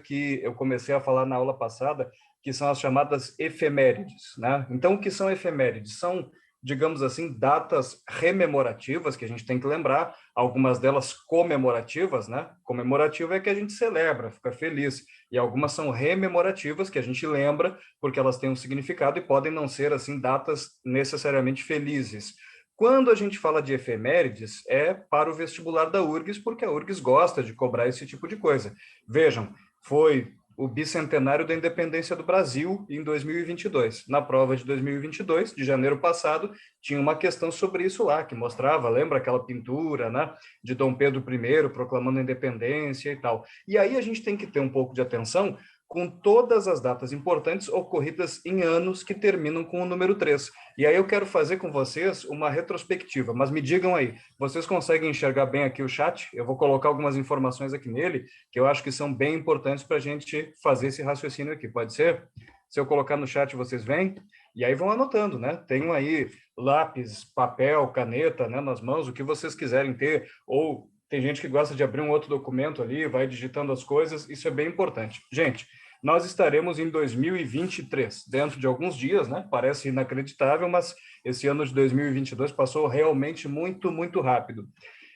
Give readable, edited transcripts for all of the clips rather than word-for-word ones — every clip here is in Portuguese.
que eu comecei a falar na aula passada, que são as chamadas efemérides, né? Então, o que são efemérides? São, digamos assim, datas rememorativas que a gente tem que lembrar, algumas delas comemorativas, né? Comemorativa é que a gente celebra, fica feliz, e algumas são rememorativas, que a gente lembra, porque elas têm um significado e podem não ser, assim, datas necessariamente felizes. Quando a gente fala de efemérides, é para o vestibular da URGS, porque a URGS gosta de cobrar esse tipo de coisa. Vejam, foi o bicentenário da independência do Brasil em 2022. Na prova de 2022, de janeiro passado, tinha uma questão sobre isso lá, que mostrava, lembra aquela pintura, né, de Dom Pedro I proclamando a independência e tal. E aí a gente tem que ter um pouco de atenção com todas as datas importantes ocorridas em anos que terminam com o número 3. E aí eu quero fazer com vocês uma retrospectiva, mas me digam aí, vocês conseguem enxergar bem aqui o chat? Eu vou colocar algumas informações aqui nele, que eu acho que são bem importantes para a gente fazer esse raciocínio aqui, pode ser? Se eu colocar no chat, vocês vêm? E aí vão anotando, né? Tenham aí lápis, papel, caneta, né, nas mãos, o que vocês quiserem ter, ou tem gente que gosta de abrir um outro documento ali, vai digitando as coisas, isso é bem importante. Gente, nós estaremos em 2023, dentro de alguns dias, né? Parece inacreditável, mas esse ano de 2022 passou realmente muito, muito rápido.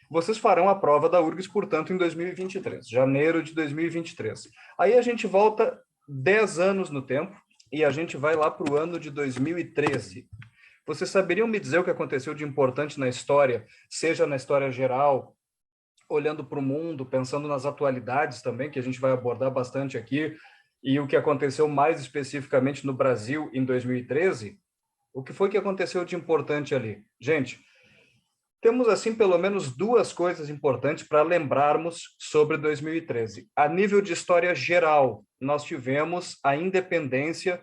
Vocês farão a prova da URGS, portanto, em 2023, janeiro de 2023. Aí a gente volta 10 anos no tempo e a gente vai lá para o ano de 2013. Vocês saberiam me dizer o que aconteceu de importante na história, seja na história geral, olhando para o mundo, pensando nas atualidades também, que a gente vai abordar bastante aqui, e o que aconteceu mais especificamente no Brasil em 2013? O que foi que aconteceu de importante ali? Gente, temos, assim, pelo menos duas coisas importantes para lembrarmos sobre 2013. A nível de história geral, nós tivemos a independência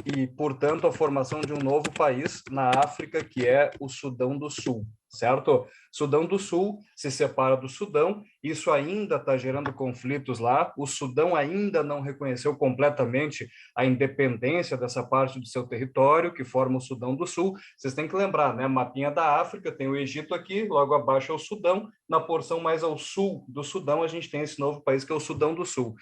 e, portanto, a formação de um novo país na África, que é o Sudão do Sul, certo? Sudão do Sul se separa do Sudão, isso ainda está gerando conflitos lá, o Sudão ainda não reconheceu completamente a independência dessa parte do seu território, que forma o Sudão do Sul. Vocês têm que lembrar, né? Mapinha da África, tem o Egito aqui, logo abaixo é o Sudão, na porção mais ao sul do Sudão, a gente tem esse novo país, que é o Sudão do Sul.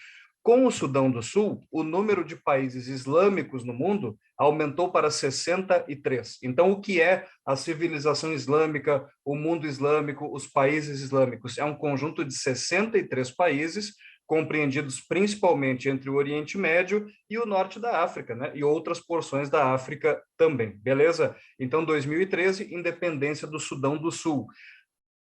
Com o Sudão do Sul, o número de países islâmicos no mundo aumentou para 63. Então, o que é a civilização islâmica, o mundo islâmico, os países islâmicos? É um conjunto de 63 países, compreendidos principalmente entre o Oriente Médio e o norte da África, né? E outras porções da África também, beleza? Então, 2013, independência do Sudão do Sul.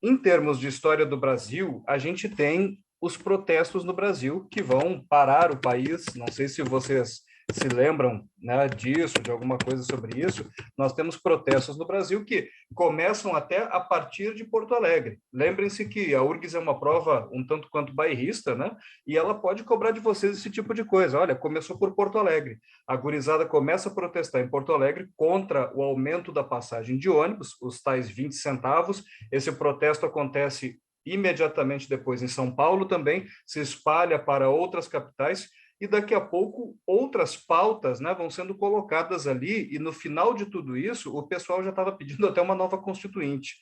Em termos de história do Brasil, a gente tem os protestos no Brasil que vão parar o país. Não sei se vocês se lembram, né, disso, de alguma coisa sobre isso. Nós temos protestos no Brasil que começam até a partir de Porto Alegre. Lembrem-se que a URGS é uma prova um tanto quanto bairrista, né? E ela pode cobrar de vocês esse tipo de coisa. Olha, começou por Porto Alegre. A gurizada começa a protestar em Porto Alegre contra o aumento da passagem de ônibus, os tais 20 centavos. Esse protesto acontece imediatamente depois em São Paulo também, se espalha para outras capitais, e daqui a pouco outras pautas, né, vão sendo colocadas ali, e no final de tudo isso, o pessoal já estava pedindo até uma nova constituinte.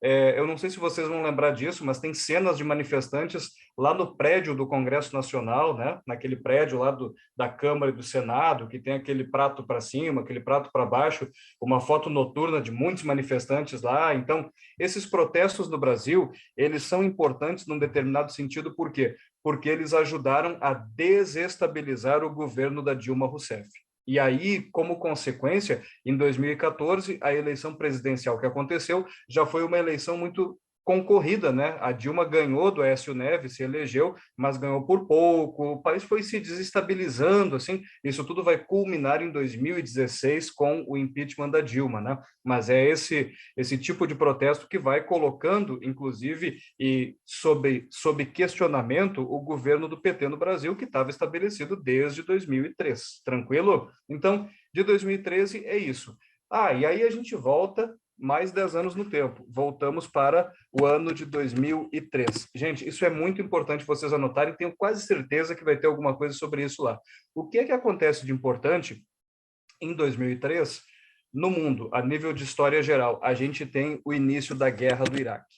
Eu não sei se vocês vão lembrar disso, mas tem cenas de manifestantes lá no prédio do Congresso Nacional, né? Naquele prédio lá da Câmara e do Senado, que tem aquele prato para cima, aquele prato para baixo, uma foto noturna de muitos manifestantes lá. Então, esses protestos no Brasil, eles são importantes num determinado sentido, por quê? Porque eles ajudaram a desestabilizar o governo da Dilma Rousseff. E aí, como consequência, em 2014, a eleição presidencial que aconteceu já foi uma eleição muito concorrida, né? A Dilma ganhou do Aécio Neves, se elegeu, mas ganhou por pouco. O país foi se desestabilizando, assim. Isso tudo vai culminar em 2016 com o impeachment da Dilma, né? Mas é esse tipo de protesto que vai colocando, inclusive, e sob questionamento, o governo do PT no Brasil, que estava estabelecido desde 2003. Tranquilo? Então, de 2013 é isso. E aí a gente volta mais 10 anos no tempo. Voltamos para o ano de 2003. Gente, isso é muito importante vocês anotarem, tenho quase certeza que vai ter alguma coisa sobre isso lá. O que é que acontece de importante em 2003 no mundo, a nível de história geral? A gente tem o início da Guerra do Iraque.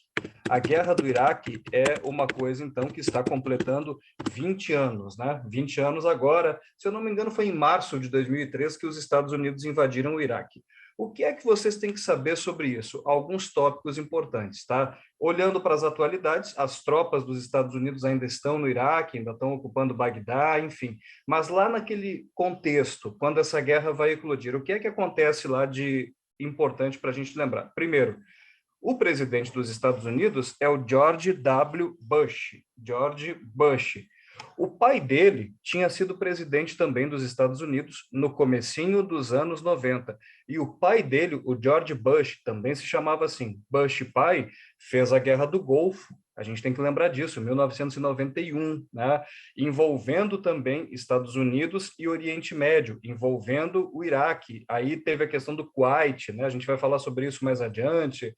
A guerra do Iraque é uma coisa, então, que está completando 20 anos, né? 20 anos agora, se eu não me engano, foi em março de 2003 que os Estados Unidos invadiram o Iraque. O que é que vocês têm que saber sobre isso? Alguns tópicos importantes, tá? Olhando para as atualidades, as tropas dos Estados Unidos ainda estão no Iraque, ainda estão ocupando Bagdá, enfim. Mas lá naquele contexto, quando essa guerra vai eclodir, o que é que acontece lá de importante para a gente lembrar? Primeiro, o presidente dos Estados Unidos é o George W. Bush. George Bush. O pai dele tinha sido presidente também dos Estados Unidos no comecinho dos anos 90. E o pai dele, o George Bush, também se chamava assim, Bush pai, fez a Guerra do Golfo. A gente tem que lembrar disso, 1991, né? Envolvendo também Estados Unidos e Oriente Médio, envolvendo o Iraque. Aí teve a questão do Kuwait, né? A gente vai falar sobre isso mais adiante.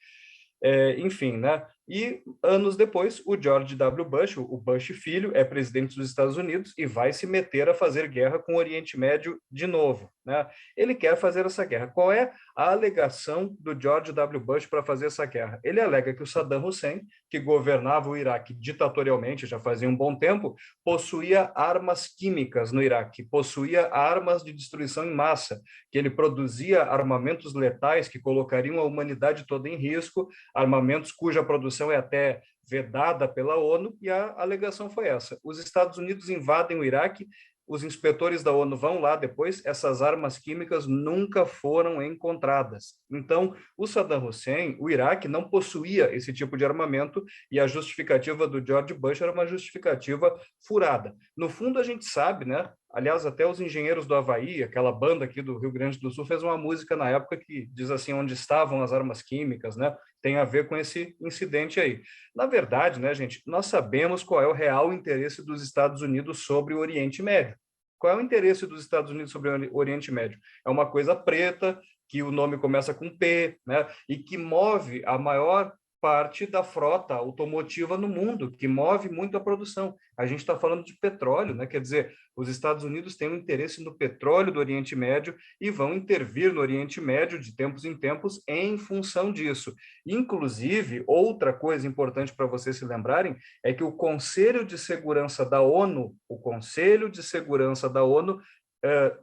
Enfim, né? E anos depois, o George W. Bush, o Bush filho, é presidente dos Estados Unidos e vai se meter a fazer guerra com o Oriente Médio de novo, né? Ele quer fazer essa guerra. Qual é a alegação do George W. Bush para fazer essa guerra? Ele alega que o Saddam Hussein, que governava o Iraque ditatorialmente já fazia um bom tempo, possuía armas químicas no Iraque, possuía armas de destruição em massa, que ele produzia armamentos letais que colocariam a humanidade toda em risco, armamentos cuja produção é até vedada pela ONU, e a alegação foi essa. Os Estados Unidos invadem o Iraque, os inspetores da ONU vão lá depois, essas armas químicas nunca foram encontradas. Então, o Saddam Hussein, o Iraque, não possuía esse tipo de armamento e a justificativa do George Bush era uma justificativa furada. No fundo, a gente sabe, né? Aliás, até os Engenheiros do Havaí, aquela banda aqui do Rio Grande do Sul, fez uma música na época que diz assim, onde estavam as armas químicas, né? Tem a ver com esse incidente aí. Na verdade, né, gente, nós sabemos qual é o real interesse dos Estados Unidos sobre o Oriente Médio. Qual é o interesse dos Estados Unidos sobre o Oriente Médio? É uma coisa preta, que o nome começa com P, né? E que move a maior parte da frota automotiva no mundo, que move muito a produção. A gente está falando de petróleo, né? Quer dizer, os Estados Unidos têm um interesse no petróleo do Oriente Médio e vão intervir no Oriente Médio de tempos em tempos em função disso. Inclusive, outra coisa importante para vocês se lembrarem é que o Conselho de Segurança da ONU,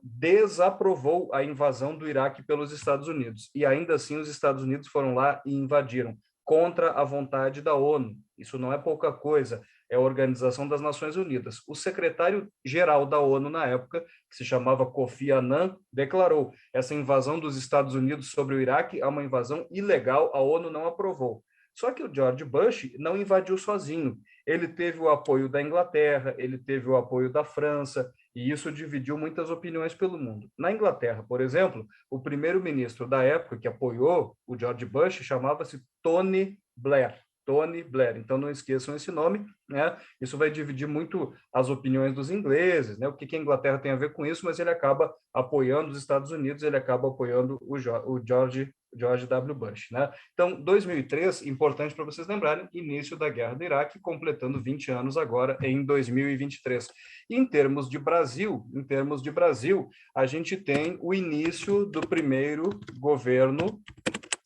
desaprovou a invasão do Iraque pelos Estados Unidos. E ainda assim os Estados Unidos foram lá e invadiram contra a vontade da ONU. Isso não é pouca coisa, é a Organização das Nações Unidas. O secretário-geral da ONU na época, que se chamava Kofi Annan, declarou: essa invasão dos Estados Unidos sobre o Iraque é uma invasão ilegal, a ONU não aprovou. Só que o George Bush não invadiu sozinho. Ele teve o apoio da Inglaterra, ele teve o apoio da França, e isso dividiu muitas opiniões pelo mundo. Na Inglaterra, por exemplo, o primeiro-ministro da época que apoiou o George Bush chamava-se Tony Blair. Tony Blair. Então, não esqueçam esse nome, né? Isso vai dividir muito as opiniões dos ingleses, né? O que a Inglaterra tem a ver com isso, mas ele acaba apoiando os Estados Unidos, ele acaba apoiando o George W. Bush, né? Então, 2003, importante para vocês lembrarem, início da Guerra do Iraque, completando 20 anos agora em 2023. Em termos de Brasil, a gente tem o início do primeiro governo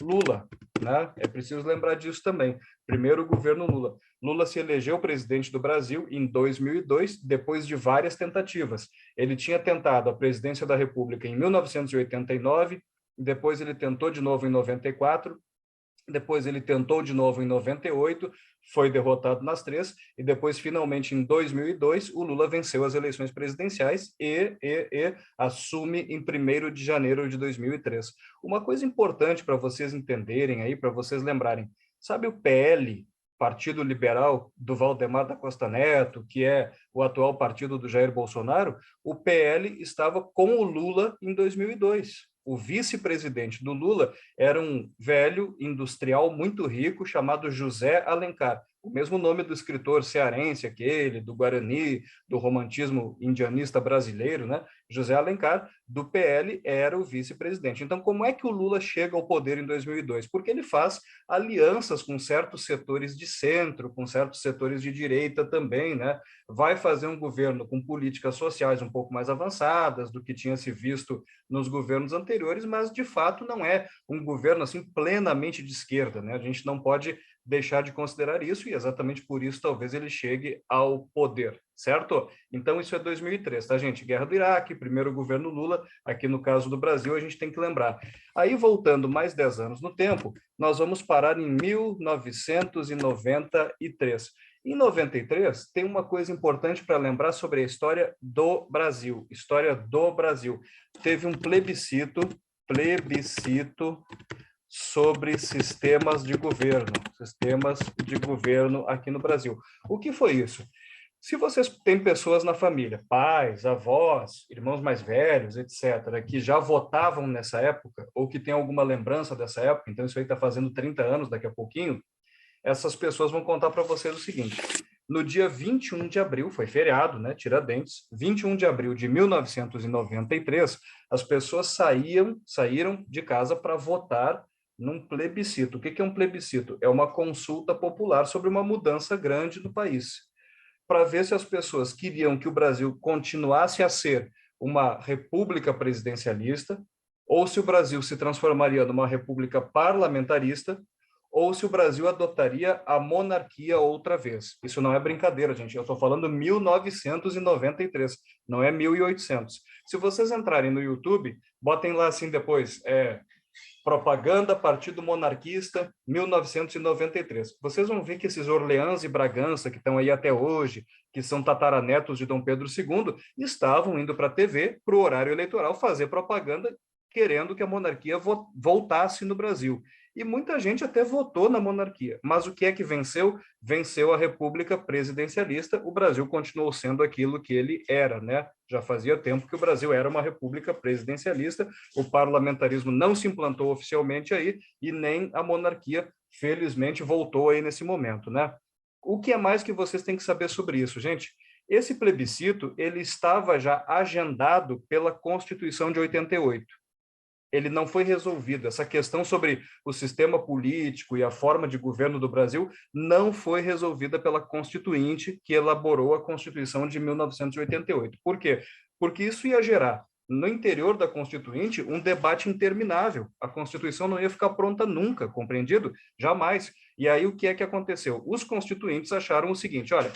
Lula, né? É preciso lembrar disso também. Primeiro governo Lula. Lula se elegeu presidente do Brasil em 2002, depois de várias tentativas. Ele tinha tentado a presidência da República em 1989, depois ele tentou de novo em 94, depois ele tentou de novo em 98, foi derrotado nas três, e depois, finalmente, em 2002, o Lula venceu as eleições presidenciais e assume em 1º de janeiro de 2003. Uma coisa importante para vocês entenderem aí, para vocês lembrarem, sabe o PL, Partido Liberal do Valdemar da Costa Neto, que é o atual partido do Jair Bolsonaro? O PL estava com o Lula em 2002. O vice-presidente do Lula era um velho industrial muito rico chamado José Alencar, o mesmo nome do escritor cearense, aquele do Guarani, do romantismo indianista brasileiro, né? José Alencar, do PL, era o vice-presidente. Então, como é que o Lula chega ao poder em 2002? Porque ele faz alianças com certos setores de centro, com certos setores de direita também, né? Vai fazer um governo com políticas sociais um pouco mais avançadas do que tinha se visto nos governos anteriores, mas, de fato, não é um governo assim plenamente de esquerda, né? A gente não pode deixar de considerar isso, e exatamente por isso talvez ele chegue ao poder, certo? Então isso é 2003, tá, gente? Guerra do Iraque, primeiro governo Lula, aqui no caso do Brasil a gente tem que lembrar. Aí voltando mais 10 anos no tempo, nós vamos parar em 1993. Em 93, tem uma coisa importante para lembrar sobre a história do Brasil. História do Brasil. Teve um plebiscito sobre sistemas de governo aqui no Brasil. O que foi isso? Se vocês têm pessoas na família, pais, avós, irmãos mais velhos, etc., que já votavam nessa época, ou que têm alguma lembrança dessa época, então isso aí está fazendo 30 anos daqui a pouquinho, essas pessoas vão contar para vocês o seguinte: no dia 21 de abril, foi feriado, né, Tiradentes, 21 de abril de 1993, as pessoas saíram de casa para votar num plebiscito. O que é um plebiscito? É uma consulta popular sobre uma mudança grande no país, para ver se as pessoas queriam que o Brasil continuasse a ser uma república presidencialista, ou se o Brasil se transformaria numa república parlamentarista, ou se o Brasil adotaria a monarquia outra vez. Isso não é brincadeira, gente. Eu estou falando 1993, não é 1800. Se vocês entrarem no YouTube, botem lá assim depois, propaganda Partido Monarquista 1993. Vocês vão ver que esses Orleans e Bragança, que estão aí até hoje, que são tataranetos de Dom Pedro II, estavam indo para a TV, para o horário eleitoral, fazer propaganda, querendo que a monarquia voltasse no Brasil. E muita gente até votou na monarquia. Mas o que é que venceu? Venceu a República Presidencialista. O Brasil continuou sendo aquilo que ele era, né? Já fazia tempo que o Brasil era uma república presidencialista. O parlamentarismo não se implantou oficialmente aí e nem a monarquia, felizmente, voltou aí nesse momento, né? O que é mais que vocês têm que saber sobre isso, gente? Esse plebiscito, ele estava já agendado pela Constituição de 88. Ele não foi resolvido. Essa questão sobre o sistema político e a forma de governo do Brasil não foi resolvida pela Constituinte, que elaborou a Constituição de 1988. Por quê? Porque isso ia gerar, no interior da Constituinte, um debate interminável. A Constituição não ia ficar pronta nunca, compreendido? Jamais. E aí o que é que aconteceu? Os constituintes acharam o seguinte: olha,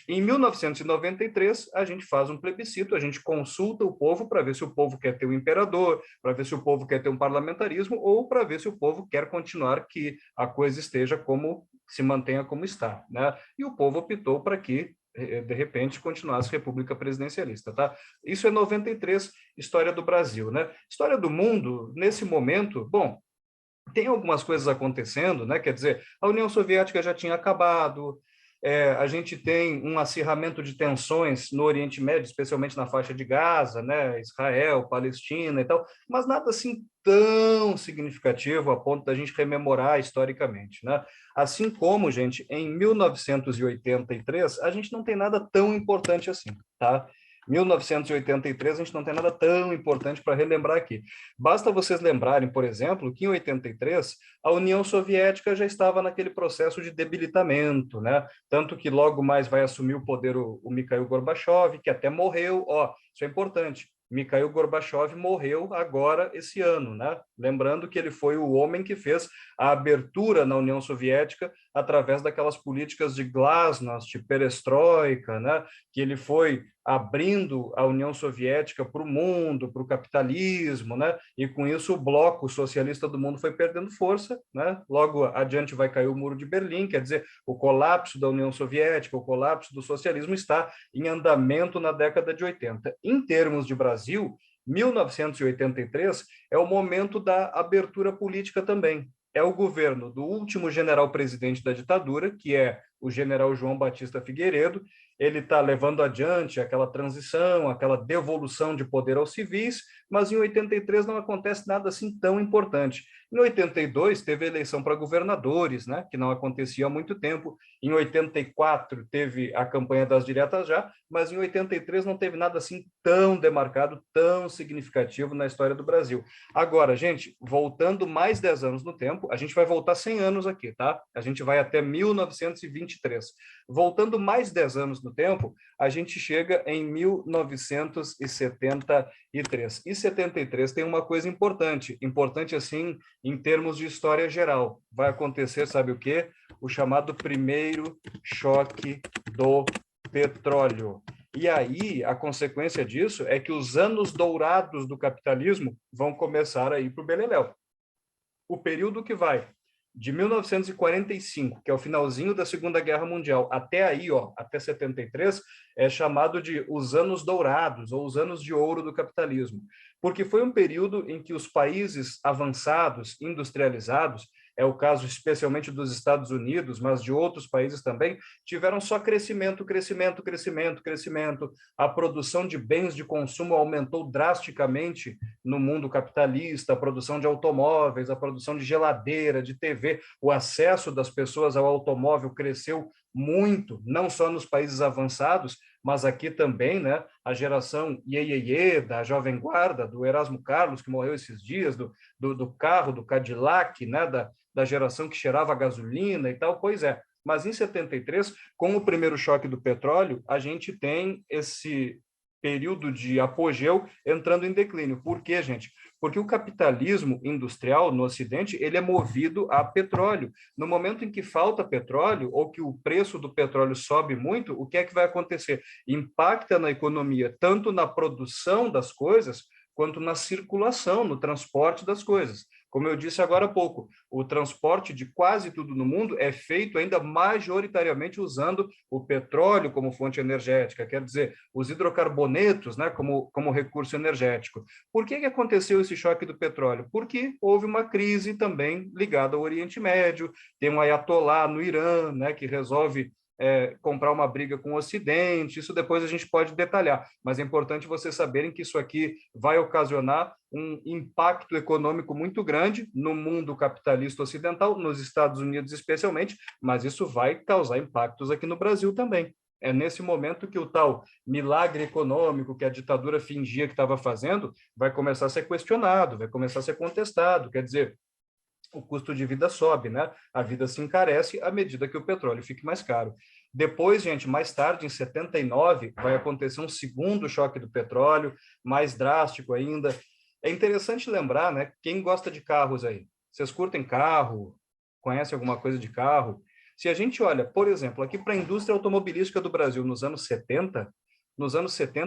em 1993, a gente faz um plebiscito, a gente consulta o povo para ver se o povo quer ter um imperador, para ver se o povo quer ter um parlamentarismo, ou para ver se o povo quer continuar que a coisa esteja como, se mantenha como está, né? E o povo optou para que, de repente, continuasse república presidencialista, tá? Isso é 93, história do Brasil, né? História do mundo, nesse momento, bom, tem algumas coisas acontecendo, né? Quer dizer, a União Soviética já tinha acabado, a gente tem um acirramento de tensões no Oriente Médio, especialmente na faixa de Gaza, né? Israel, Palestina e tal, mas nada assim tão significativo a ponto da gente rememorar historicamente, né? Assim como, gente, em 1983, a gente não tem nada tão importante assim, tá? 1983, a gente não tem nada tão importante para relembrar aqui. Basta vocês lembrarem, por exemplo, que em 83 a União Soviética já estava naquele processo de debilitamento, né? Tanto que logo mais vai assumir o poder o Mikhail Gorbachev, que até morreu. Ó, isso é importante. Mikhail Gorbachev morreu agora esse ano, né? Lembrando que ele foi o homem que fez a abertura na União Soviética através daquelas políticas de glasnost, perestroika, né? Que ele foi abrindo a União Soviética para o mundo, para o capitalismo, né? E com isso o bloco socialista do mundo foi perdendo força, né? Logo adiante vai cair o Muro de Berlim, quer dizer, o colapso da União Soviética, o colapso do socialismo está em andamento na década de 80. Em termos de Brasil, 1983 é o momento da abertura política também. É o governo do último general-presidente da ditadura, que é o general João Batista Figueiredo. Ele está levando adiante aquela transição, aquela devolução de poder aos civis, mas em 83 não acontece nada assim tão importante. Em 82 teve eleição para governadores, né, que não acontecia há muito tempo. Em 84 teve a campanha das diretas já, mas em 83 não teve nada assim tão demarcado, tão significativo na história do Brasil. Agora, gente, voltando mais 10 anos no tempo, a gente vai voltar 100 anos aqui, tá? A gente vai até 1923. Voltando mais 10 anos no no tempo, a gente chega em 1973. E 73 tem uma coisa importante, importante assim em termos de história geral. Vai acontecer, sabe o quê? O chamado primeiro choque do petróleo. E aí, a consequência disso é que os anos dourados do capitalismo vão começar a ir para o beleléu. O período que vai de 1945, que é o finalzinho da Segunda Guerra Mundial, até aí, ó, até 73, é chamado de os anos dourados, ou os anos de ouro do capitalismo, porque foi um período em que os países avançados, industrializados, é o caso especialmente dos Estados Unidos, mas de outros países também, tiveram só crescimento, crescimento, crescimento, crescimento. A produção de bens de consumo aumentou drasticamente no mundo capitalista, a produção de automóveis, a produção de geladeira, de TV, o acesso das pessoas ao automóvel cresceu muito, não só nos países avançados, mas aqui também, né, a geração iê, da Jovem Guarda, do Erasmo Carlos, que morreu esses dias, do carro, do Cadillac, né, da geração que cheirava gasolina e tal, pois é. Mas em 73, com o primeiro choque do petróleo, a gente tem esse período de apogeu entrando em declínio. Por quê, gente? Porque o capitalismo industrial no Ocidente, ele é movido a petróleo. No momento em que falta petróleo, ou que o preço do petróleo sobe muito, o que é que vai acontecer? Impacta na economia, tanto na produção das coisas, quanto na circulação, no transporte das coisas. Como eu disse agora há pouco, o transporte de quase tudo no mundo é feito ainda majoritariamente usando o petróleo como fonte energética, quer dizer, os hidrocarbonetos, né, como recurso energético. Por que aconteceu esse choque do petróleo? Porque houve uma crise também ligada ao Oriente Médio, tem um ayatolá no Irã, né, que resolve comprar uma briga com o Ocidente, isso depois a gente pode detalhar, mas é importante vocês saberem que isso aqui vai ocasionar um impacto econômico muito grande no mundo capitalista ocidental, nos Estados Unidos especialmente, mas isso vai causar impactos aqui no Brasil também. É nesse momento que o tal milagre econômico que a ditadura fingia que estava fazendo vai começar a ser questionado, vai começar a ser contestado, quer dizer, o custo de vida sobe, né? A vida se encarece à medida que o petróleo fique mais caro. Depois, gente, mais tarde, em 79, vai acontecer um segundo choque do petróleo, mais drástico ainda. É interessante lembrar, né? Quem gosta de carros aí? Vocês curtem carro? Conhecem alguma coisa de carro? Se a gente olha, por exemplo, aqui para a indústria automobilística do Brasil nos anos 70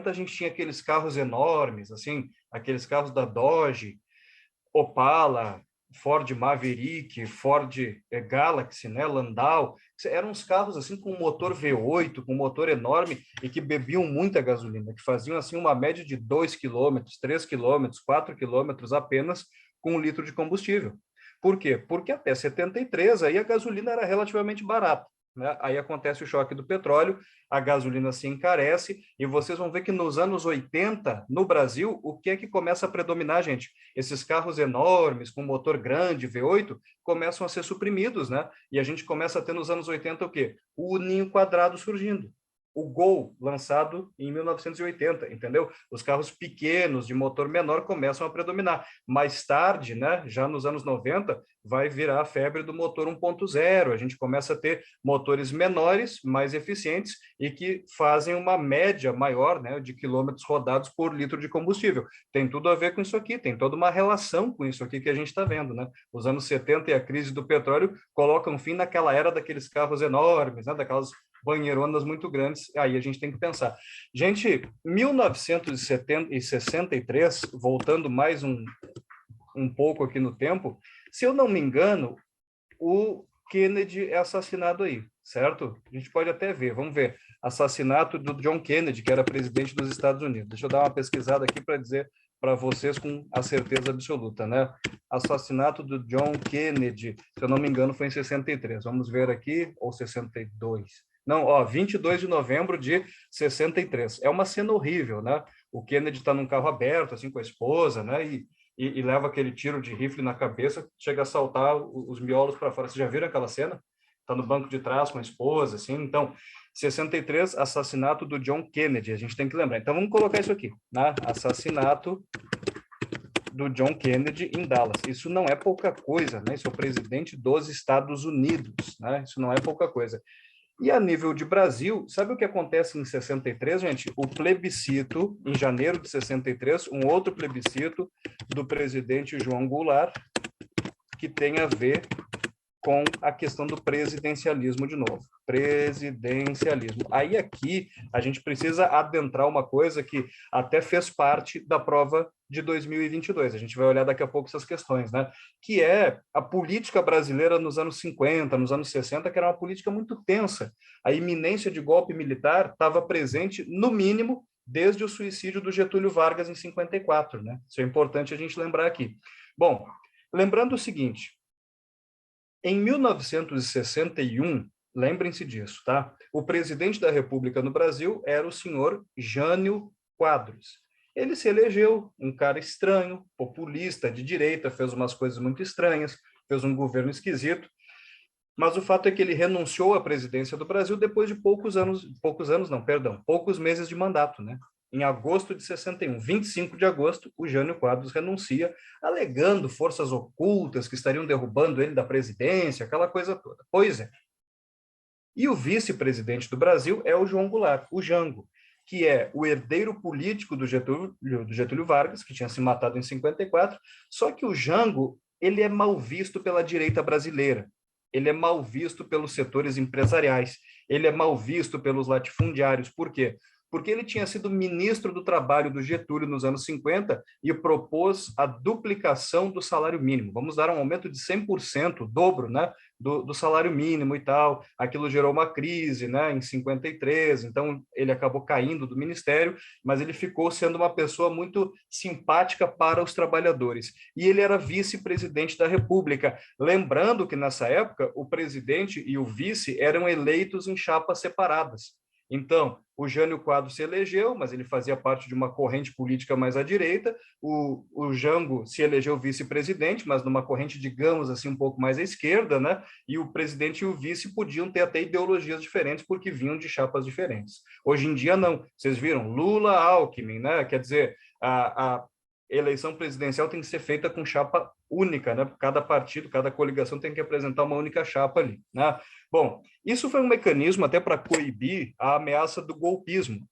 a gente tinha aqueles carros enormes, assim, aqueles carros da Dodge, Opala, Ford Maverick, Ford Galaxy, né, Landau, eram uns carros assim com motor V8, com motor enorme e que bebiam muita gasolina, que faziam assim uma média de 2 quilômetros, 3 quilômetros, 4 quilômetros apenas com 1 litro de combustível. Por quê? Porque até 73 aí a gasolina era relativamente barata. Né? Aí acontece o choque do petróleo, a gasolina se encarece, e vocês vão ver que nos anos 80, no Brasil, o que é que começa a predominar, gente? Esses carros enormes, com motor grande, V8, começam a ser suprimidos, né? E a gente começa a ter nos anos 80 o quê? O ninho quadrado surgindo. O Gol, lançado em 1980, entendeu? Os carros pequenos, de motor menor, começam a predominar. Mais tarde, né, já nos anos 90, vai virar a febre do motor 1.0. A gente começa a ter motores menores, mais eficientes e que fazem uma média maior, né, de quilômetros rodados por litro de combustível. Tem tudo a ver com isso aqui, tem toda uma relação com isso aqui que a gente está vendo, né? Os anos 70 e a crise do petróleo colocam fim naquela era daqueles carros enormes, né, daquelas banheironas muito grandes, aí a gente tem que pensar. Gente, 1963, voltando mais um pouco aqui no tempo, se eu não me engano, o Kennedy é assassinado aí, certo? A gente pode até ver, vamos ver. Assassinato do John Kennedy, que era presidente dos Estados Unidos. Deixa eu dar uma pesquisada aqui para dizer para vocês com a certeza absoluta, né? Assassinato do John Kennedy, se eu não me engano, foi em 63. Vamos ver aqui, ou 62. Não, ó, 22 de novembro de 63. É uma cena horrível, né? O Kennedy está num carro aberto, assim, com a esposa, né? E leva aquele tiro de rifle na cabeça, chega a saltar os miolos para fora. Vocês já viram aquela cena? Está no banco de trás com a esposa, assim. Então, 63, assassinato do John Kennedy. A gente tem que lembrar. Então, vamos colocar isso aqui, né? Assassinato do John Kennedy em Dallas. Isso não é pouca coisa, né? Isso é o presidente dos Estados Unidos, né? Isso não é pouca coisa. E a nível de Brasil, sabe o que acontece em 63, gente? O plebiscito, em janeiro de 63, um outro plebiscito do presidente João Goulart, que tem a ver com a questão do presidencialismo de novo. Presidencialismo. Aí aqui a gente precisa adentrar uma coisa que até fez parte da prova de 2022. A gente vai olhar daqui a pouco essas questões, né? Que é a política brasileira nos anos 50, nos anos 60, que era uma política muito tensa. A iminência de golpe militar estava presente, no mínimo, desde o suicídio do Getúlio Vargas em 54, né? Isso é importante a gente lembrar aqui. Bom, lembrando o seguinte, em 1961, lembrem-se disso, tá? O presidente da República no Brasil era o senhor Jânio Quadros. Ele se elegeu, um cara estranho, populista, de direita, fez umas coisas muito estranhas, fez um governo esquisito, mas o fato é que ele renunciou à presidência do Brasil depois de poucos meses de mandato, né? Em agosto de 61, 25 de agosto, o Jânio Quadros renuncia, alegando forças ocultas que estariam derrubando ele da presidência, aquela coisa toda. Pois é. E o vice-presidente do Brasil é o João Goulart, o Jango, que é o herdeiro político do Getúlio Vargas, que tinha se matado em 54, só que o Jango, ele é mal visto pela direita brasileira, ele é mal visto pelos setores empresariais, ele é mal visto pelos latifundiários. Por quê? Porque ele tinha sido ministro do Trabalho do Getúlio nos anos 50 e propôs a duplicação do salário mínimo. Vamos dar um aumento de 100%, o dobro, né, do salário mínimo e tal. Aquilo gerou uma crise, né, em 53, então ele acabou caindo do ministério, mas ele ficou sendo uma pessoa muito simpática para os trabalhadores. E ele era vice-presidente da República. Lembrando que, nessa época, o presidente e o vice eram eleitos em chapas separadas. Então, o Jânio Quadros se elegeu, mas ele fazia parte de uma corrente política mais à direita. O Jango se elegeu vice-presidente, mas numa corrente, digamos assim, um pouco mais à esquerda, né? E o presidente e o vice podiam ter até ideologias diferentes, porque vinham de chapas diferentes. Hoje em dia, não. Vocês viram? Lula, Alckmin, né? Quer dizer, a eleição presidencial tem que ser feita com chapa única, né? Cada partido, cada coligação tem que apresentar uma única chapa ali, né? Bom, isso foi um mecanismo até para coibir a ameaça do golpismo.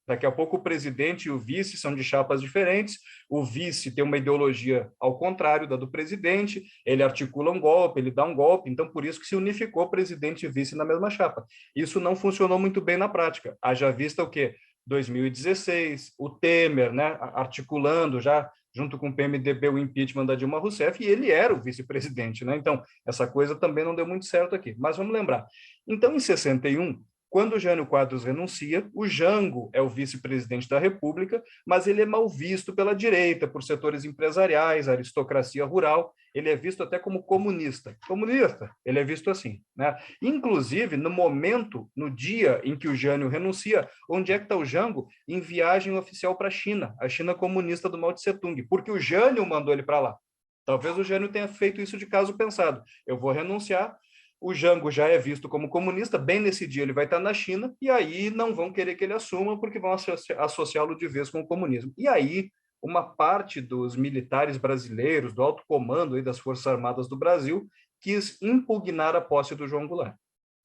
Daqui a pouco o presidente e o vice são de chapas diferentes, o vice tem uma ideologia ao contrário da do presidente, ele articula um golpe, ele dá um golpe, então por isso que se unificou presidente e vice na mesma chapa. Isso não funcionou muito bem na prática. Haja vista o quê? 2016, o Temer, né, articulando já junto com o PMDB, o impeachment da Dilma Rousseff, e ele era o vice-presidente, né? Então, essa coisa também não deu muito certo aqui. Mas vamos lembrar. Então, em 61, quando o Jânio Quadros renuncia, o Jango é o vice-presidente da República, mas ele é mal visto pela direita, por setores empresariais, aristocracia rural. Ele é visto até como comunista. Comunista, ele é visto assim, né? Inclusive, no momento, no dia em que o Jânio renuncia, onde é que está o Jango? Em viagem oficial para a China comunista do Mao Tse-tung, porque o Jânio mandou ele para lá. Talvez o Jânio tenha feito isso de caso pensado. Eu vou renunciar, o Jango já é visto como comunista, bem nesse dia ele vai estar na China, e aí não vão querer que ele assuma, porque vão associá-lo de vez com o comunismo. E aí, uma parte dos militares brasileiros, do alto comando aí das Forças Armadas do Brasil, quis impugnar a posse do João Goulart,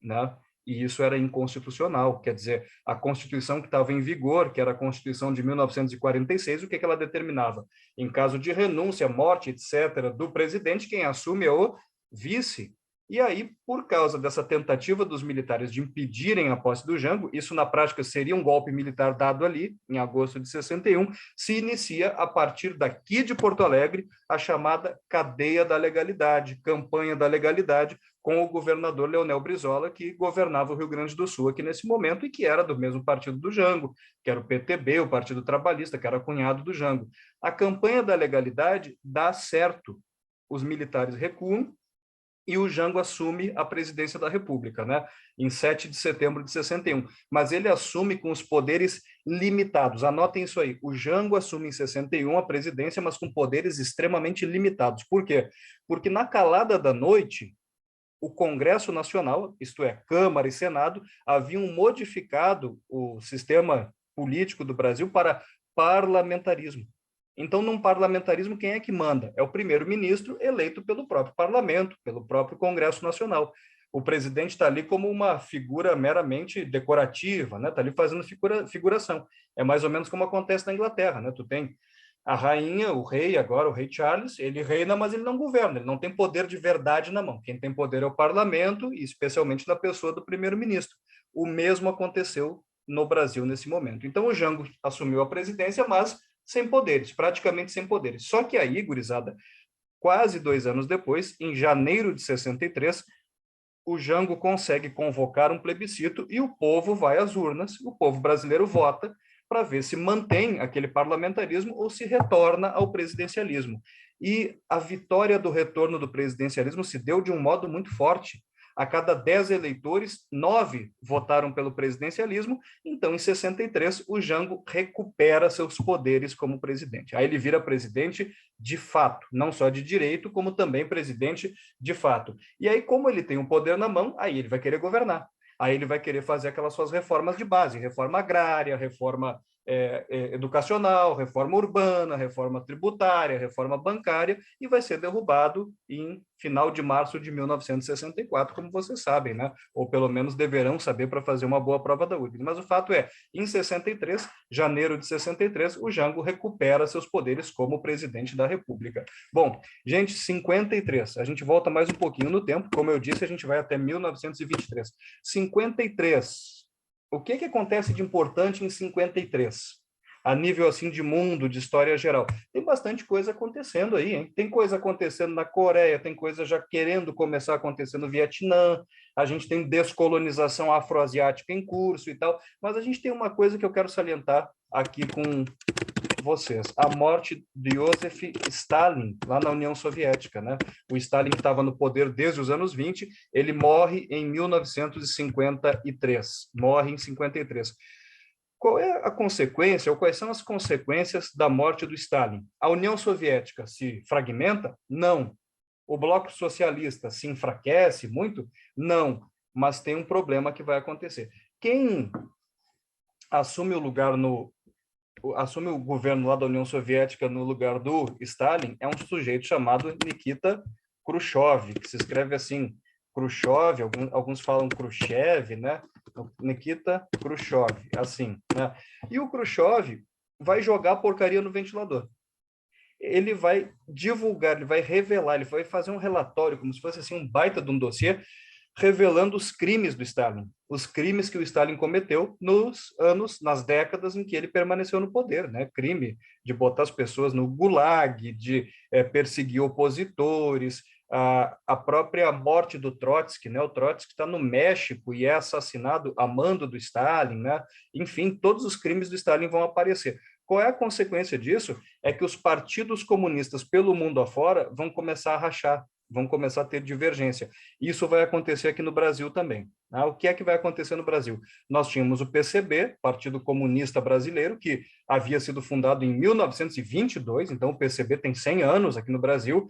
né? E isso era inconstitucional, quer dizer, a Constituição que estava em vigor, que era a Constituição de 1946, o que ela determinava? Em caso de renúncia, morte, etc., do presidente, quem assume é o vice. E aí, por causa dessa tentativa dos militares de impedirem a posse do Jango, isso na prática seria um golpe militar dado ali, em agosto de 61, se inicia, a partir daqui de Porto Alegre, a chamada Cadeia da Legalidade, Campanha da Legalidade, com o governador Leonel Brizola, que governava o Rio Grande do Sul aqui nesse momento e que era do mesmo partido do Jango, que era o PTB, o Partido Trabalhista, que era cunhado do Jango. A Campanha da Legalidade dá certo. Os militares recuam, e o Jango assume a presidência da República, né? Em 7 de setembro de 61. Mas ele assume com os poderes limitados. Anotem isso aí. O Jango assume em 61 a presidência, mas com poderes extremamente limitados. Por quê? Porque na calada da noite, o Congresso Nacional, isto é, Câmara e Senado, haviam modificado o sistema político do Brasil para parlamentarismo. Então, num parlamentarismo, quem é que manda? É o primeiro-ministro eleito pelo próprio parlamento, pelo próprio Congresso Nacional. o presidente está ali como uma figura meramente decorativa, né? Está ali fazendo figuração. É mais ou menos como acontece na Inglaterra, né? Tu tem a rainha, o rei, agora o rei Charles, ele reina, mas ele não governa, ele não tem poder de verdade na mão. Quem tem poder é o parlamento, e especialmente na pessoa do primeiro-ministro. O mesmo aconteceu no Brasil nesse momento. Então, o Jango assumiu a presidência, mas sem poderes, praticamente sem poderes. Só que aí, gurizada, quase 2 anos depois, em janeiro de 63, o Jango consegue convocar um plebiscito e o povo vai às urnas, o povo brasileiro vota para ver se mantém aquele parlamentarismo ou se retorna ao presidencialismo. E a vitória do retorno do presidencialismo se deu de um modo muito forte. A cada 10 eleitores, 9 votaram pelo presidencialismo. Então, em 63, o Jango recupera seus poderes como presidente. Aí ele vira presidente de fato, não só de direito, como também presidente de fato. E aí, como ele tem um poder na mão, aí ele vai querer governar. Aí ele vai querer fazer aquelas suas reformas de base, reforma agrária, reforma educacional, reforma urbana, reforma tributária, reforma bancária, e vai ser derrubado em final de março de 1964, como vocês sabem, né? Ou pelo menos deverão saber para fazer uma boa prova da URGS. Mas o fato é, em 63, janeiro de 63, o Jango recupera seus poderes como presidente da República. Bom, gente, 53, a gente volta mais um pouquinho no tempo, como eu disse, a gente vai até 1923. 53, o que acontece de importante em 53? A nível assim de mundo, de história geral. Tem bastante coisa acontecendo aí, hein? Tem coisa acontecendo na Coreia, tem coisa já querendo começar a acontecer no Vietnã, a gente tem descolonização afroasiática em curso e tal, mas a gente tem uma coisa que eu quero salientar aqui com vocês, a morte de Joseph Stalin, lá na União Soviética, né? O Stalin que estava no poder desde os anos 20, ele morre em 1953, morre em 53. Qual é a consequência, ou quais são as consequências da morte do Stalin? A União Soviética se fragmenta? Não. O bloco socialista se enfraquece muito? Não. Mas tem um problema que vai acontecer. Quem assume o lugar assume o governo lá da União Soviética no lugar do Stalin é um sujeito chamado Nikita Khrushchev, que se escreve assim, Khrushchev, alguns falam Khrushchev, né? Nikita Khrushchev, assim, né? E o Khrushchev vai jogar porcaria no ventilador. Ele vai divulgar, ele vai revelar, ele vai fazer um relatório, como se fosse assim um baita de um dossiê, revelando os crimes do Stalin, os crimes que o Stalin cometeu nos anos, nas décadas em que ele permaneceu no poder, né? Crime de botar as pessoas no gulag, de perseguir opositores, a própria morte do Trotsky, né? O Trotsky está no México e é assassinado a mando do Stalin, né? Enfim, todos os crimes do Stalin vão aparecer. Qual é a consequência disso? É que os partidos comunistas pelo mundo afora vão começar a rachar, vão começar a ter divergência. Isso vai acontecer aqui no Brasil também. Né? O que é que vai acontecer no Brasil? Nós tínhamos o PCB, Partido Comunista Brasileiro, que havia sido fundado em 1922, então o PCB tem 100 anos aqui no Brasil,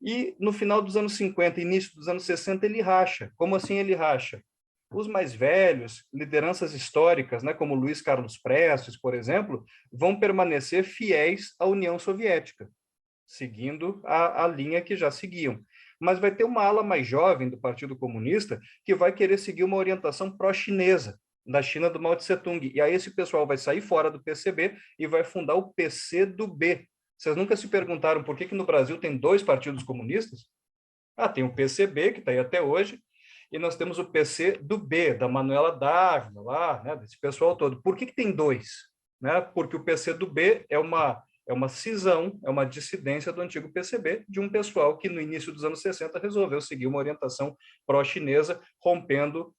e no final dos anos 50, início dos anos 60, ele racha. Como assim ele racha? Os mais velhos, lideranças históricas, né, como Luiz Carlos Prestes, por exemplo, vão permanecer fiéis à União Soviética, seguindo a linha que já seguiam. Mas vai ter uma ala mais jovem do Partido Comunista que vai querer seguir uma orientação pró-chinesa, da China do Mao Tse-tung. E aí esse pessoal vai sair fora do PCB e vai fundar o PCdoB. Vocês nunca se perguntaram por que no Brasil tem 2 partidos comunistas? Tem o PCB, que está aí até hoje, e nós temos o PCdoB, da Manuela Dávila, lá, né, desse pessoal todo. Por que tem 2? Né? Porque o PCdoB é uma cisão, é uma dissidência do antigo PCB, de um pessoal que no início dos anos 60 resolveu seguir uma orientação pró-chinesa, rompendo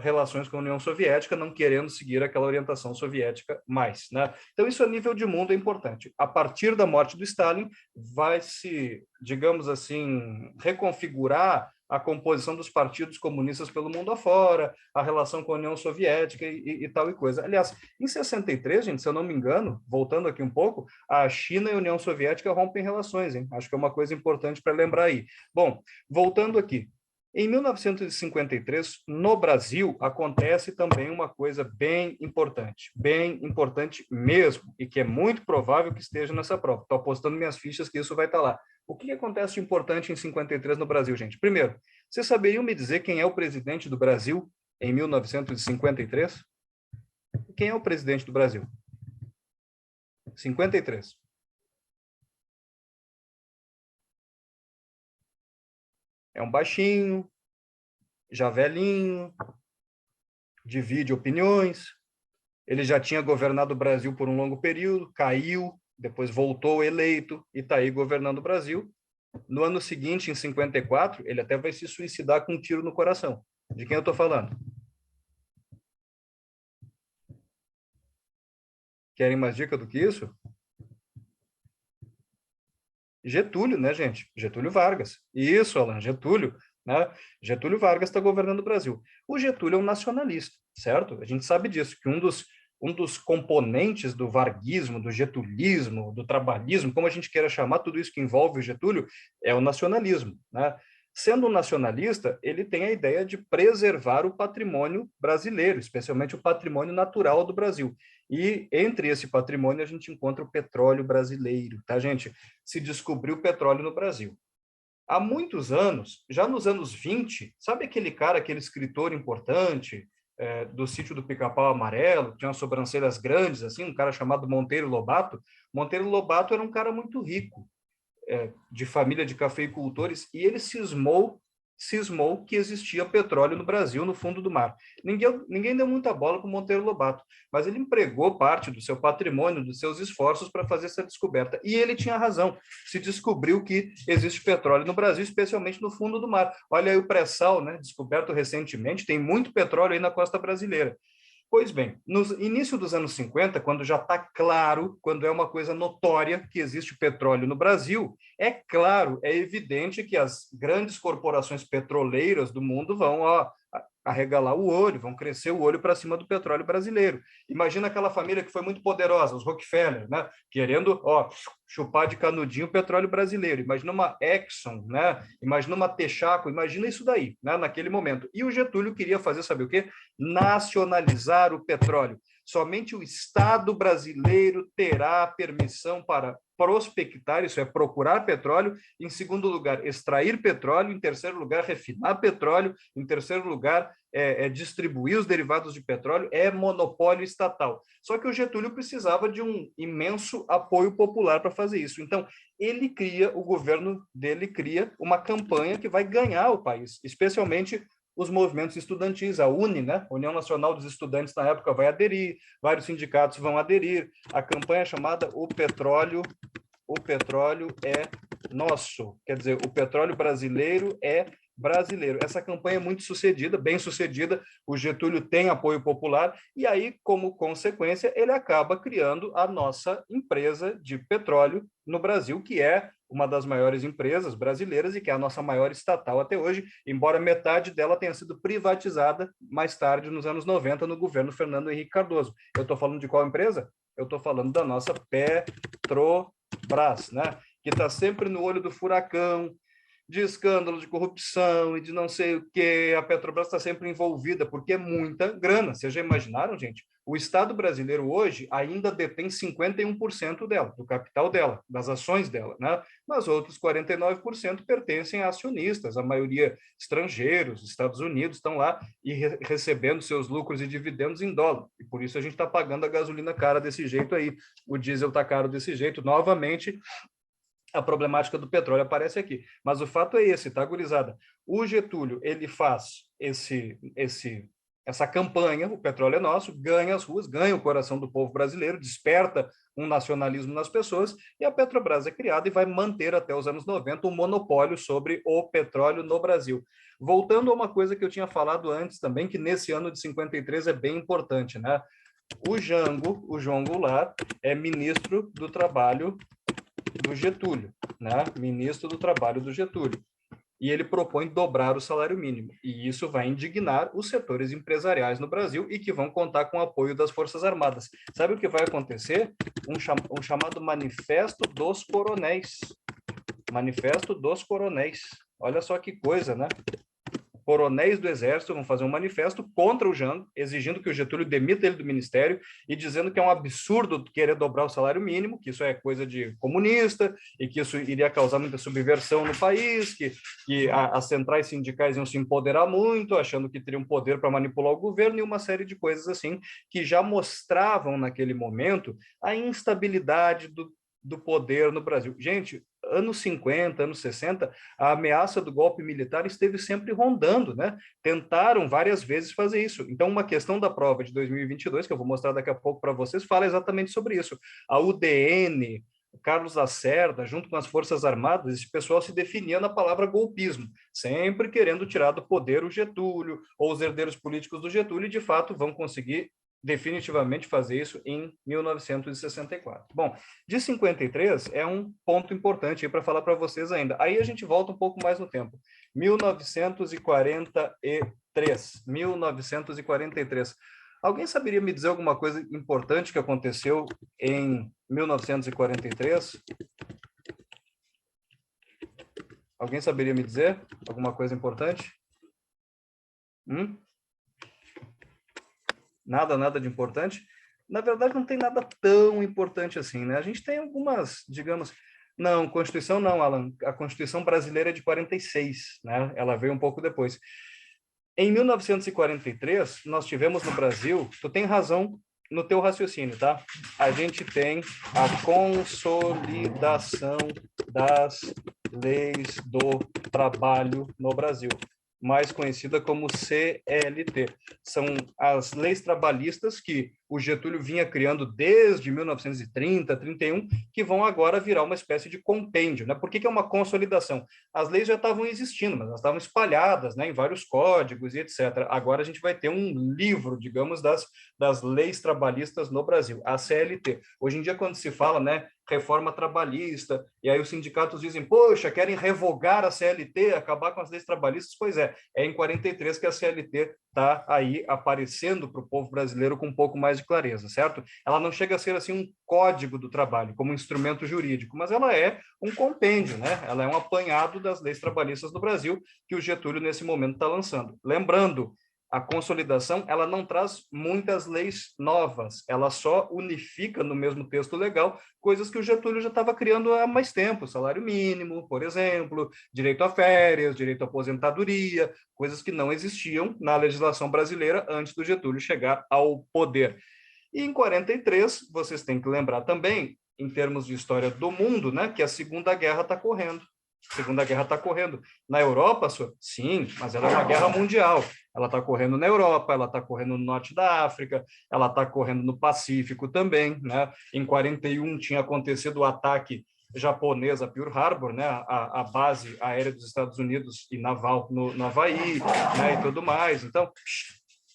relações com a União Soviética, não querendo seguir aquela orientação soviética mais. Né? Então, isso a nível de mundo é importante. A partir da morte do Stalin, vai se, digamos assim, reconfigurar a composição dos partidos comunistas pelo mundo afora, a relação com a União Soviética e tal e coisa. Aliás, em 63, gente, se eu não me engano, voltando aqui um pouco, a China e a União Soviética rompem relações, hein? Acho que é uma coisa importante para lembrar aí. Bom, voltando aqui, Em 1953, no Brasil, acontece também uma coisa bem importante mesmo, e que é muito provável que esteja nessa prova. Estou apostando minhas fichas que isso vai estar lá. O que acontece de importante em 53 no Brasil, gente? Primeiro, vocês saberiam me dizer quem é o presidente do Brasil em 1953? Quem é o presidente do Brasil? 53. É um baixinho, já velhinho, divide opiniões. Ele já tinha governado o Brasil por um longo período, caiu, depois voltou eleito e está aí governando o Brasil. No ano seguinte, em 54, ele até vai se suicidar com um tiro no coração. De quem eu estou falando? Querem mais dica do que isso? Getúlio, né, gente? Getúlio Vargas. Isso, Alan, Getúlio, né? Getúlio Vargas está governando o Brasil. O Getúlio é um nacionalista, certo? A gente sabe disso, que um dos componentes do varguismo, do getulismo, do trabalhismo, como a gente queira chamar, tudo isso que envolve o Getúlio, é o nacionalismo, né? Sendo um nacionalista, ele tem a ideia de preservar o patrimônio brasileiro, especialmente o patrimônio natural do Brasil. E entre esse patrimônio a gente encontra o petróleo brasileiro, tá, gente? Se descobriu petróleo no Brasil. Há muitos anos, já nos anos 20, sabe aquele cara, aquele escritor importante do Sítio do Pica-Pau Amarelo, que tinha umas sobrancelhas grandes, assim, um cara chamado Monteiro Lobato? Monteiro Lobato era um cara muito rico, de família de cafeicultores, e ele cismou que existia petróleo no Brasil, no fundo do mar. Ninguém deu muita bola para o Monteiro Lobato, mas ele empregou parte do seu patrimônio, dos seus esforços para fazer essa descoberta. E ele tinha razão. Se descobriu que existe petróleo no Brasil, especialmente no fundo do mar. Olha aí o pré-sal, né, descoberto recentemente, tem muito petróleo aí na costa brasileira. Pois bem, no início dos anos 50, quando já está claro, quando é uma coisa notória que existe petróleo no Brasil, é claro, é evidente que as grandes corporações petroleiras do mundo vão arregalar o olho, vão crescer o olho para cima do petróleo brasileiro. Imagina aquela família que foi muito poderosa, os Rockefeller, né? Querendo chupar de canudinho o petróleo brasileiro. Imagina uma Exxon, né? Imagina uma Texaco, imagina isso daí, né? Naquele momento. E o Getúlio queria fazer, sabe o quê? Nacionalizar o petróleo. Somente o Estado brasileiro terá permissão para prospectar, isso é procurar petróleo, em segundo lugar, extrair petróleo, em terceiro lugar, refinar petróleo, em terceiro lugar, distribuir os derivados de petróleo, é monopólio estatal. Só que o Getúlio precisava de um imenso apoio popular para fazer isso. Então, o governo dele cria uma campanha que vai ganhar o país, especialmente os movimentos estudantis, a UNE, né? União Nacional dos Estudantes, na época, vai aderir, vários sindicatos vão aderir, a campanha chamada O Petróleo é Nosso, quer dizer, o petróleo brasileiro é brasileiro. Essa campanha é muito sucedida, bem sucedida, o Getúlio tem apoio popular, e aí, como consequência, ele acaba criando a nossa empresa de petróleo no Brasil, que é uma das maiores empresas brasileiras e que é a nossa maior estatal até hoje, embora metade dela tenha sido privatizada mais tarde, nos anos 90, no governo Fernando Henrique Cardoso. Eu estou falando de qual empresa? Eu estou falando da nossa Petrobras, né? Que está sempre no olho do furacão, de escândalo de corrupção e de não sei o que. A Petrobras está sempre envolvida, porque é muita grana. Vocês já imaginaram, gente? O Estado brasileiro hoje ainda detém 51% dela, do capital dela, das ações dela, né? Mas outros 49% pertencem a acionistas, a maioria estrangeiros, Estados Unidos estão lá e recebendo seus lucros e dividendos em dólar. E por isso a gente está pagando a gasolina cara desse jeito aí, o diesel está caro desse jeito. Novamente, a problemática do petróleo aparece aqui. Mas o fato é esse, tá, gurizada? O Getúlio, ele faz essa campanha, o petróleo é nosso, ganha as ruas, ganha o coração do povo brasileiro, desperta um nacionalismo nas pessoas, e a Petrobras é criada e vai manter até os anos 90 um monopólio sobre o petróleo no Brasil. Voltando a uma coisa que eu tinha falado antes também, que nesse ano de 53 é bem importante, né? O João Goulart, é ministro do Trabalho do Getúlio, né? Ministro do Trabalho do Getúlio. E ele propõe dobrar o salário mínimo. E isso vai indignar os setores empresariais no Brasil e que vão contar com o apoio das Forças Armadas. Sabe o que vai acontecer? Um chamado Manifesto dos Coronéis. Manifesto dos Coronéis. Olha só que coisa, né? coronéis do Exército vão fazer um manifesto contra o Jango, exigindo que o Getúlio demita ele do ministério e dizendo que é um absurdo querer dobrar o salário mínimo, que isso é coisa de comunista e que isso iria causar muita subversão no país, que as centrais sindicais iam se empoderar muito, achando que teriam poder para manipular o governo e uma série de coisas assim, que já mostravam naquele momento a instabilidade do poder no Brasil. Gente, anos 50, anos 60, a ameaça do golpe militar esteve sempre rondando, né? Tentaram várias vezes fazer isso. Então, uma questão da prova de 2022, que eu vou mostrar daqui a pouco para vocês, fala exatamente sobre isso. A UDN, Carlos Lacerda, junto com as Forças Armadas, esse pessoal se definia na palavra golpismo, sempre querendo tirar do poder o Getúlio, ou os herdeiros políticos do Getúlio, e de fato vão conseguir definitivamente fazer isso em 1964. Bom, de 53 é um ponto importante para falar para vocês ainda. Aí a gente volta um pouco mais no tempo. 1943. 1943. Alguém saberia me dizer alguma coisa importante que aconteceu em 1943? Alguém saberia me dizer alguma coisa importante? Nada de importante? Na verdade, não tem nada tão importante assim, né? A gente tem algumas, digamos... Não, Constituição não, Alan. A Constituição brasileira é de 46, né? Ela veio um pouco depois. Em 1943, nós tivemos no Brasil... Tu tem razão no teu raciocínio, tá? A gente tem a consolidação das leis do trabalho no Brasil, mais conhecida como CLT. São as leis trabalhistas que o Getúlio vinha criando desde 1930, 31, que vão agora virar uma espécie de compêndio, né? Por que é uma consolidação? As leis já estavam existindo, mas elas estavam espalhadas, né, em vários códigos e etc. Agora a gente vai ter um livro, digamos, das leis trabalhistas no Brasil, a CLT. Hoje em dia, quando se fala, né, reforma trabalhista, e aí os sindicatos dizem, poxa, querem revogar a CLT, acabar com as leis trabalhistas. Pois é em 43 que a CLT está aí aparecendo para o povo brasileiro com um pouco mais de clareza, certo? Ela não chega a ser assim um código do trabalho, como um instrumento jurídico, mas ela é um compêndio, né? Ela é um apanhado das leis trabalhistas do Brasil que o Getúlio, nesse momento, está lançando. Lembrando, a consolidação, ela não traz muitas leis novas, ela só unifica no mesmo texto legal coisas que o Getúlio já estava criando há mais tempo, salário mínimo, por exemplo, direito a férias, direito à aposentadoria, coisas que não existiam na legislação brasileira antes do Getúlio chegar ao poder. E em 43, vocês têm que lembrar também, em termos de história do mundo, né, que a Segunda Guerra está correndo. A Segunda Guerra está correndo na Europa, sim, mas ela é uma guerra mundial. Ela está correndo na Europa, ela está correndo no norte da África, ela está correndo no Pacífico também, né? Em 41 tinha acontecido o ataque japonês a Pearl Harbor, né? A base aérea dos Estados Unidos e naval no Havaí, né? E tudo mais.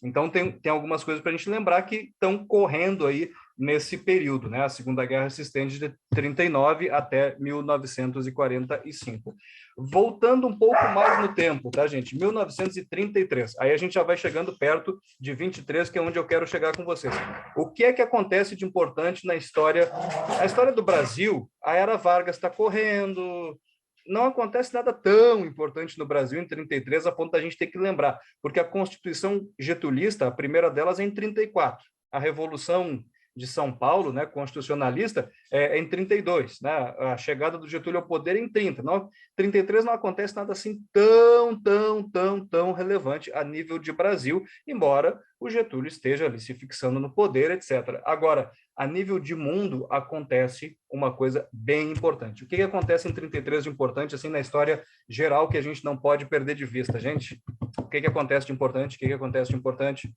Então tem algumas coisas para a gente lembrar que estão correndo aí nesse período, né? A Segunda Guerra se estende de 39 até 1945. Voltando um pouco mais no tempo, tá, gente? 1933. Aí a gente já vai chegando perto de 23, que é onde eu quero chegar com vocês. O que é que acontece de importante na história? A história do Brasil, a Era Vargas está correndo, não acontece nada tão importante no Brasil em 33, a ponto da gente ter que lembrar, porque a Constituição getulista, a primeira delas é em 34, a Revolução de São Paulo, né, constitucionalista, é em 32, né, a chegada do Getúlio ao poder é em 30. Não, 33 não acontece nada assim tão relevante a nível de Brasil, embora o Getúlio esteja ali se fixando no poder, etc. Agora, a nível de mundo, acontece uma coisa bem importante. O que acontece em 33 de importante, assim, na história geral, que a gente não pode perder de vista, gente? O que acontece de importante? O que acontece de importante?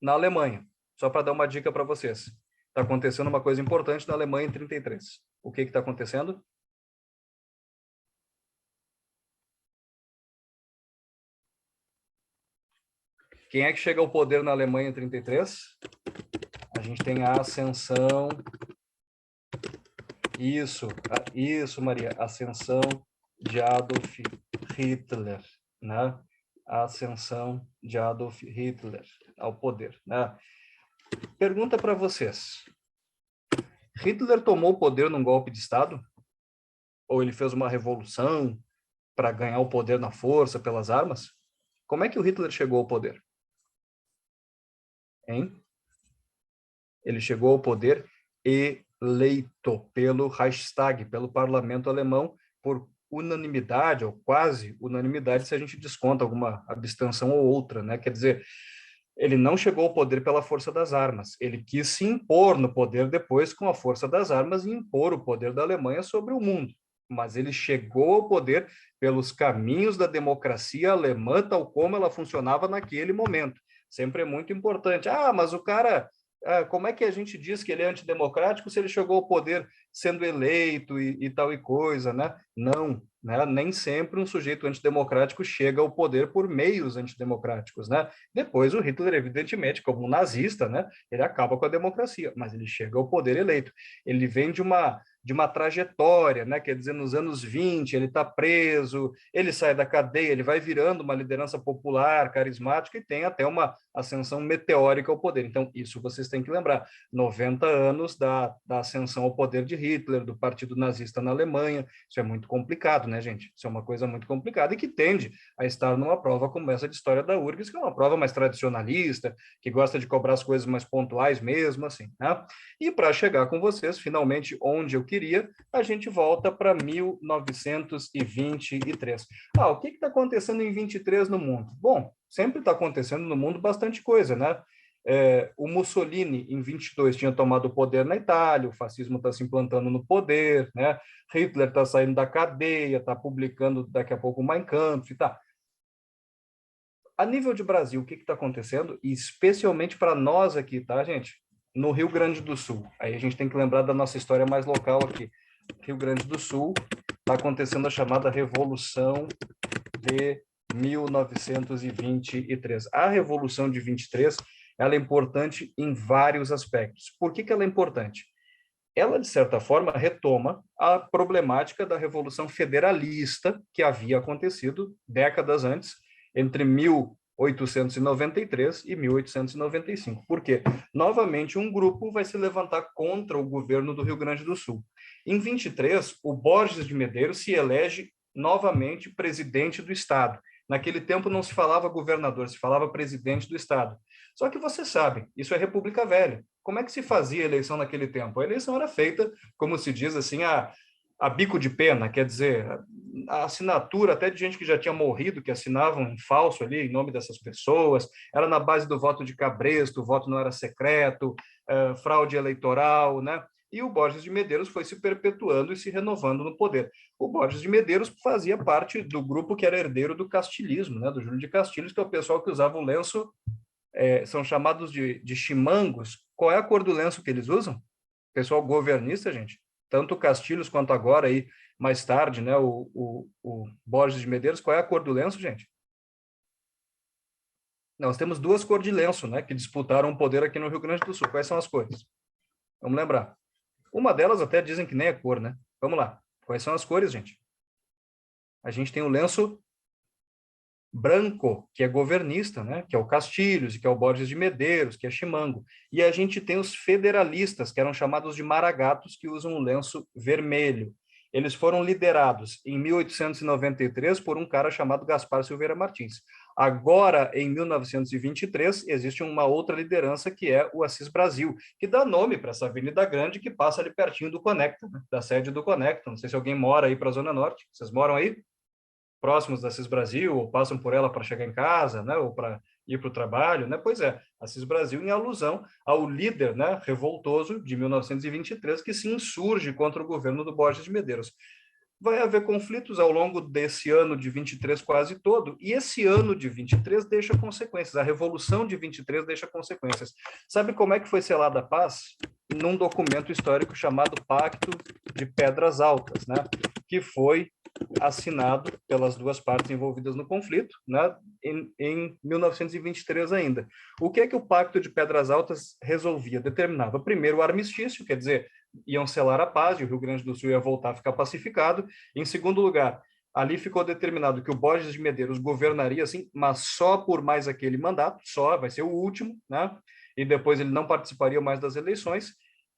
Na Alemanha, só para dar uma dica para vocês. Está acontecendo uma coisa importante na Alemanha em 33. O que está acontecendo? Quem é que chega ao poder na Alemanha em 33? A gente tem a ascensão... Isso, Maria, ascensão de Adolf Hitler, né? A ascensão de Adolf Hitler ao poder, né? Pergunta para vocês. Hitler tomou o poder num golpe de Estado? Ou ele fez uma revolução? para ganhar o poder na força, pelas armas? Como é que o Hitler chegou ao poder? Hein? Ele chegou ao poder eleito pelo Reichstag, pelo parlamento alemão, por unanimidade, ou quase unanimidade, se a gente desconta alguma abstenção ou outra, né? Quer dizer, ele não chegou ao poder pela força das armas, ele quis se impor no poder depois com a força das armas e impor o poder da Alemanha sobre o mundo. Mas ele chegou ao poder pelos caminhos da democracia alemã, tal como ela funcionava naquele momento. Sempre é muito importante. Ah, mas o cara, como é que a gente diz que ele é antidemocrático se ele chegou ao poder sendo eleito e tal e coisa, né? Não, né? Nem sempre um sujeito antidemocrático chega ao poder por meios antidemocráticos, né? Depois o Hitler, evidentemente, como um nazista, né? Ele acaba com a democracia, mas ele chega ao poder eleito. Ele vem de uma trajetória, né? Quer dizer, nos anos 20, ele está preso, ele sai da cadeia, ele vai virando uma liderança popular, carismática e tem até uma ascensão meteórica ao poder. Então, isso vocês têm que lembrar. 90 anos da ascensão ao poder de Hitler, do partido nazista na Alemanha. Isso é muito complicado, né, gente? Isso é uma coisa muito complicada e que tende a estar numa prova como essa de história da URGS, que é uma prova mais tradicionalista, que gosta de cobrar as coisas mais pontuais mesmo, assim, né? E para chegar com vocês, finalmente, onde eu queria, a gente volta para 1923. O que está acontecendo em 23 no mundo? Bom, sempre está acontecendo no mundo bastante coisa, né? O Mussolini, em 22, tinha tomado o poder na Itália, o fascismo está se implantando no poder, né? Hitler está saindo da cadeia, está publicando daqui a pouco o Mein Kampf, tá? A nível de Brasil, o que está acontecendo? E especialmente para nós aqui, tá, gente? No Rio Grande do Sul. Aí a gente tem que lembrar da nossa história mais local aqui. Rio Grande do Sul, está acontecendo a chamada Revolução de 1923. A Revolução de 23, ela é importante em vários aspectos. Por que ela é importante? Ela, de certa forma, retoma a problemática da Revolução Federalista que havia acontecido décadas antes, entre 1893 e 1895. Por quê? Novamente, um grupo vai se levantar contra o governo do Rio Grande do Sul. Em 23, o Borges de Medeiros se elege novamente presidente do Estado. Naquele tempo não se falava governador, se falava presidente do Estado. Só que você sabe, isso é República Velha. Como é que se fazia a eleição naquele tempo? A eleição era feita, como se diz assim, a bico de pena, quer dizer, a assinatura até de gente que já tinha morrido, que assinavam em falso ali, em nome dessas pessoas, era na base do voto de cabresto, o voto não era secreto, fraude eleitoral, né? E o Borges de Medeiros foi se perpetuando e se renovando no poder. O Borges de Medeiros fazia parte do grupo que era herdeiro do castilismo, né? Do Júlio de Castilhos, que é o pessoal que usava o lenço, são chamados de chimangos. Qual é a cor do lenço que eles usam? Pessoal governista, gente. Tanto Castilhos quanto agora, aí, mais tarde, né, o Borges de Medeiros, qual é a cor do lenço, gente? Nós temos duas cores de lenço, né, que disputaram o poder aqui no Rio Grande do Sul. Quais são as cores? Vamos lembrar. Uma delas até dizem que nem é cor, né? Vamos lá. Quais são as cores, gente? A gente tem o lenço branco, que é governista, né? Que é o Castilhos, que é o Borges de Medeiros, que é Chimango. E a gente tem os federalistas, que eram chamados de maragatos, que usam o lenço vermelho. Eles foram liderados em 1893 por um cara chamado Gaspar Silveira Martins. Agora, em 1923, existe uma outra liderança que é o Assis Brasil, que dá nome para essa avenida grande que passa ali pertinho do Conecta, né? Da sede do Conecta. Não sei se alguém mora aí para a Zona Norte. Vocês moram aí? Próximos da Assis Brasil, ou passam por ela para chegar em casa, né, ou para ir para o trabalho, né? Pois é, Assis Brasil em alusão ao líder, né, revoltoso de 1923 que se insurge contra o governo do Borges de Medeiros. Vai haver conflitos ao longo desse ano de 23 quase todo, e esse ano de 23 deixa consequências, a Revolução de 23 deixa consequências. Sabe como é que foi selada a paz? Num documento histórico chamado Pacto de Pedras Altas, né? Que foi assinado pelas duas partes envolvidas no conflito, né, em 1923 ainda. O que é que o Pacto de Pedras Altas resolvia? Determinava, primeiro, o armistício, quer dizer, iam selar a paz e o Rio Grande do Sul ia voltar a ficar pacificado. Em segundo lugar, ali ficou determinado que o Borges de Medeiros governaria, assim, mas só por mais aquele mandato, só, vai ser o último, né, e depois ele não participaria mais das eleições.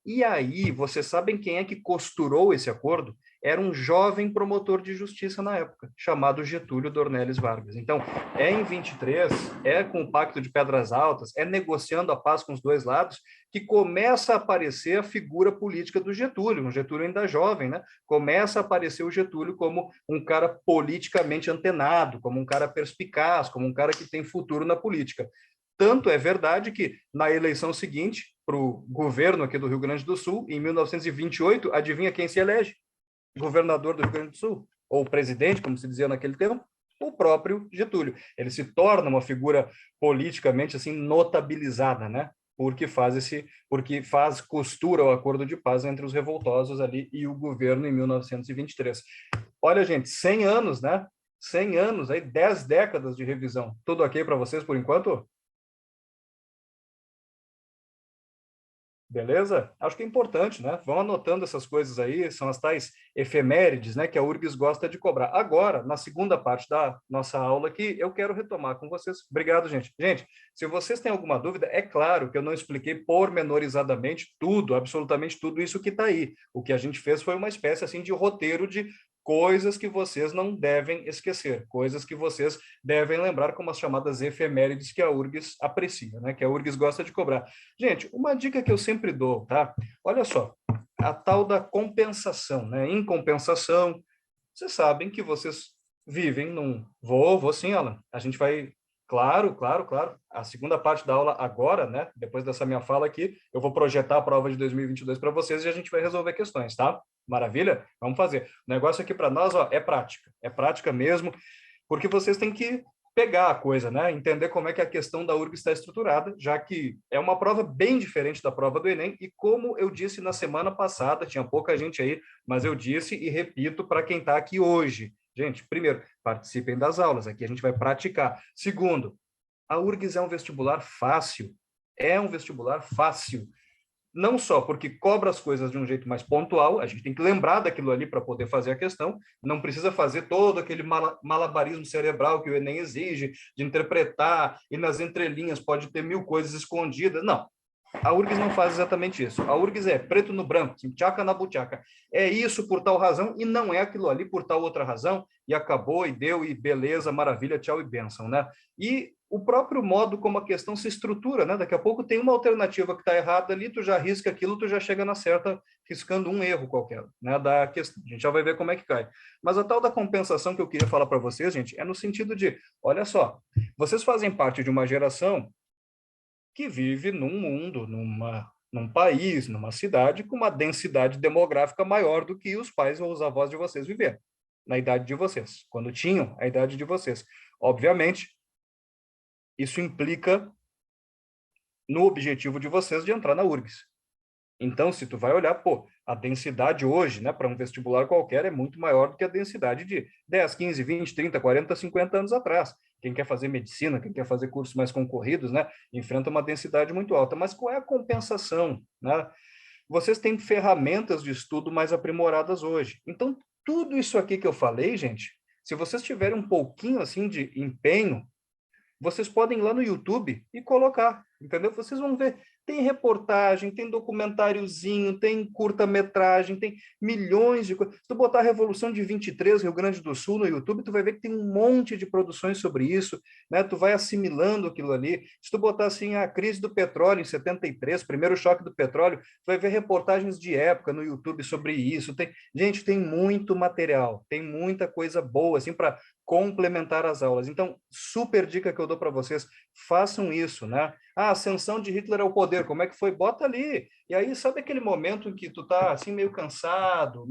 E aí, vocês sabem quem é que costurou esse acordo? Era um jovem promotor de justiça na época, chamado Getúlio Dornelles Vargas. Então, é em 23, é com o Pacto de Pedras Altas, é negociando a paz com os dois lados, que começa a aparecer a figura política do Getúlio, um Getúlio ainda jovem, né? Começa a aparecer o Getúlio como um cara politicamente antenado, como um cara perspicaz, como um cara que tem futuro na política. Tanto é verdade que, na eleição seguinte, para o governo aqui do Rio Grande do Sul, em 1928, adivinha quem se elege? Governador do Rio Grande do Sul, ou presidente, como se dizia naquele tempo, o próprio Getúlio. Ele se torna uma figura politicamente assim notabilizada, né? Porque faz costura o acordo de paz entre os revoltosos ali e o governo em 1923. Olha, gente, 100 anos, né? 100 anos, aí 10 décadas de revisão. Tudo ok para vocês por enquanto? Beleza? Acho que é importante, né? Vão anotando essas coisas aí, são as tais efemérides, né, que a URGS gosta de cobrar. Agora, na segunda parte da nossa aula aqui, eu quero retomar com vocês. Obrigado, gente. Gente, se vocês têm alguma dúvida, é claro que eu não expliquei pormenorizadamente tudo, absolutamente tudo isso que está aí. O que a gente fez foi uma espécie assim de roteiro de coisas que vocês não devem esquecer, coisas que vocês devem lembrar como as chamadas efemérides que a URGS aprecia, né? Que a URGS gosta de cobrar. Gente, uma dica que eu sempre dou, tá? Olha só, a tal da compensação, né? Em compensação, vocês sabem que vocês vivem num... Vou sim, Alan. A gente vai... Claro, claro, claro. A segunda parte da aula agora, né? Depois dessa minha fala aqui, eu vou projetar a prova de 2022 para vocês e a gente vai resolver questões, tá? Maravilha? Vamos fazer. O negócio aqui para nós, ó, é prática mesmo, porque vocês têm que pegar a coisa, né? Entender como é que a questão da URG está estruturada, já que é uma prova bem diferente da prova do Enem, e como eu disse na semana passada, tinha pouca gente aí, mas eu disse e repito para quem está aqui hoje. Gente, primeiro, participem das aulas, aqui a gente vai praticar. Segundo, a URGS é um vestibular fácil, é um vestibular fácil, não só porque cobra as coisas de um jeito mais pontual, a gente tem que lembrar daquilo ali para poder fazer a questão, não precisa fazer todo aquele malabarismo cerebral que o Enem exige, de interpretar, e nas entrelinhas pode ter mil coisas escondidas. Não, a URGS não faz exatamente isso. A URGS é preto no branco, tchaca na buchaca. É isso por tal razão e não é aquilo ali por tal outra razão, e acabou, e deu, e beleza, maravilha, tchau e bênção, né? E o próprio modo como a questão se estrutura, né? Daqui a pouco tem uma alternativa que está errada ali, tu já risca aquilo, tu já chega na certa, riscando um erro qualquer, né? Da questão. A gente já vai ver como é que cai. Mas a tal da compensação que eu queria falar para vocês, gente, é no sentido de, olha só, vocês fazem parte de uma geração que vive num mundo, num país, numa cidade com uma densidade demográfica maior do que os pais ou os avós de vocês viveram, na idade de vocês, quando tinham a idade de vocês. Obviamente, isso implica no objetivo de vocês de entrar na URGS. Então, se tu vai olhar, pô, a densidade hoje, né, para um vestibular qualquer é muito maior do que a densidade de 10, 15, 20, 30, 40, 50 anos atrás. Quem quer fazer medicina, quem quer fazer cursos mais concorridos, né, enfrenta uma densidade muito alta. Mas qual é a compensação, né? Vocês têm ferramentas de estudo mais aprimoradas hoje. Então, tudo isso aqui que eu falei, gente, se vocês tiverem um pouquinho assim de empenho, vocês podem ir lá no YouTube e colocar, entendeu? Vocês vão ver, tem reportagem, tem documentáriozinho, tem curta-metragem, tem milhões de coisas. Se tu botar a Revolução de 23, Rio Grande do Sul, no YouTube, tu vai ver que tem um monte de produções sobre isso, né? Tu vai assimilando aquilo ali. Se tu botar assim a crise do petróleo em 73, primeiro choque do petróleo, tu vai ver reportagens de época no YouTube sobre isso. Gente, tem muito material, tem muita coisa boa, assim, para complementar as aulas. Então, super dica que eu dou para vocês, façam isso, né? Ah, ascensão de Hitler ao poder, como é que foi? Bota ali. E aí, sabe aquele momento em que tu tá assim meio cansado,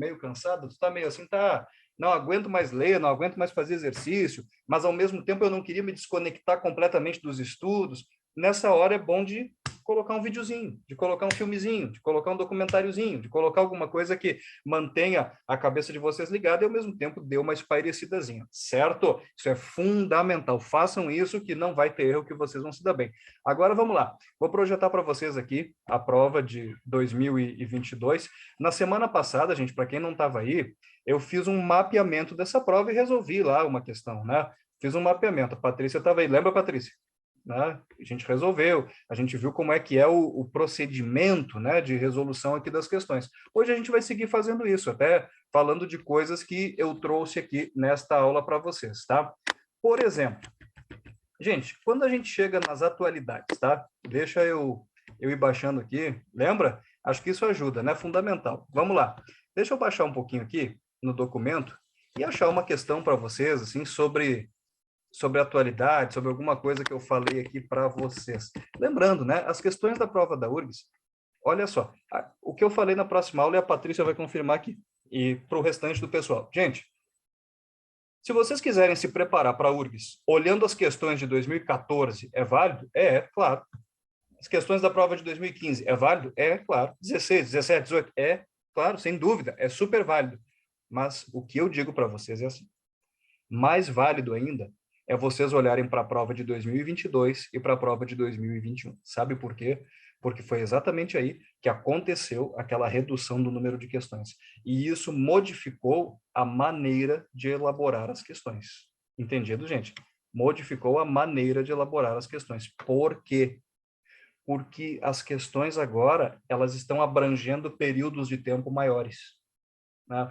tu tá meio assim, tá, não aguento mais ler, não aguento mais fazer exercício, mas ao mesmo tempo eu não queria me desconectar completamente dos estudos. Nessa hora é bom de colocar um videozinho, de colocar um filmezinho, de colocar um documentáriozinho, de colocar alguma coisa que mantenha a cabeça de vocês ligada e ao mesmo tempo dê uma espairecidazinha, certo? Isso é fundamental. Façam isso que não vai ter erro, que vocês vão se dar bem. Agora vamos lá. Vou projetar para vocês aqui a prova de 2022. Na semana passada, gente, para quem não estava aí, eu fiz um mapeamento dessa prova e resolvi lá uma questão, né? Fiz um mapeamento. A Patrícia estava aí. Lembra, Patrícia? né? A gente resolveu, a gente viu como é que é o procedimento, né, de resolução aqui das questões. Hoje a gente vai seguir fazendo isso, até falando de coisas que eu trouxe aqui nesta aula para vocês, tá? Por exemplo, gente, quando a gente chega nas atualidades, tá? Deixa eu ir baixando aqui, lembra? Acho que isso ajuda, né? Fundamental. Vamos lá. Deixa eu baixar um pouquinho aqui no documento e achar uma questão para vocês, assim, sobre a atualidade, sobre alguma coisa que eu falei aqui para vocês. Lembrando, né? As questões da prova da URGS, olha só, o que eu falei na próxima aula e a Patrícia vai confirmar aqui, e para o restante do pessoal. Gente, se vocês quiserem se preparar para a URGS, olhando as questões de 2014, é válido? É, claro. As questões da prova de 2015, é válido? É, claro. 16, 17, 18, é, claro, sem dúvida, é super válido. Mas o que eu digo para vocês é assim, mais válido ainda é vocês olharem para a prova de 2022 e para a prova de 2021. Sabe por quê? Porque foi exatamente aí que aconteceu aquela redução do número de questões. E isso modificou a maneira de elaborar as questões. Entendido, gente? Modificou a maneira de elaborar as questões. Por quê? Porque as questões agora, elas estão abrangendo períodos de tempo maiores, né?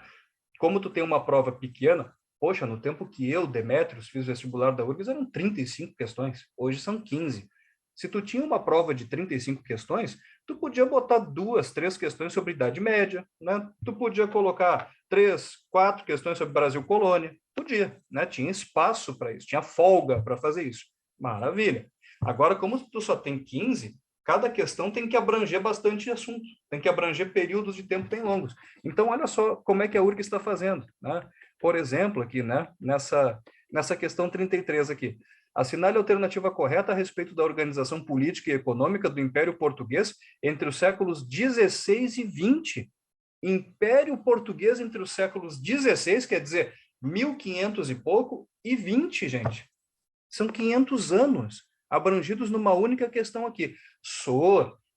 Como tu tem uma prova pequena, poxa, no tempo que eu, Demétrios, fiz o vestibular da URGS, eram 35 questões, hoje são 15. Se tu tinha uma prova de 35 questões, tu podia botar 2, 3 questões sobre Idade Média, né? Tu podia colocar 3, 4 questões sobre Brasil Colônia, podia, né? Tinha espaço para isso, tinha folga para fazer isso. Maravilha. Agora, como tu só tem 15, cada questão tem que abranger bastante assunto, tem que abranger períodos de tempo bem longos. Então, olha só como é que a URGS está fazendo, né? Por exemplo, aqui, né, nessa questão 33 aqui, assinale a alternativa correta a respeito da organização política e econômica do Império Português entre os séculos 16 e 20. Império Português entre os séculos 16, quer dizer, 1500 e pouco, e 20, gente. São 500 anos abrangidos numa única questão aqui.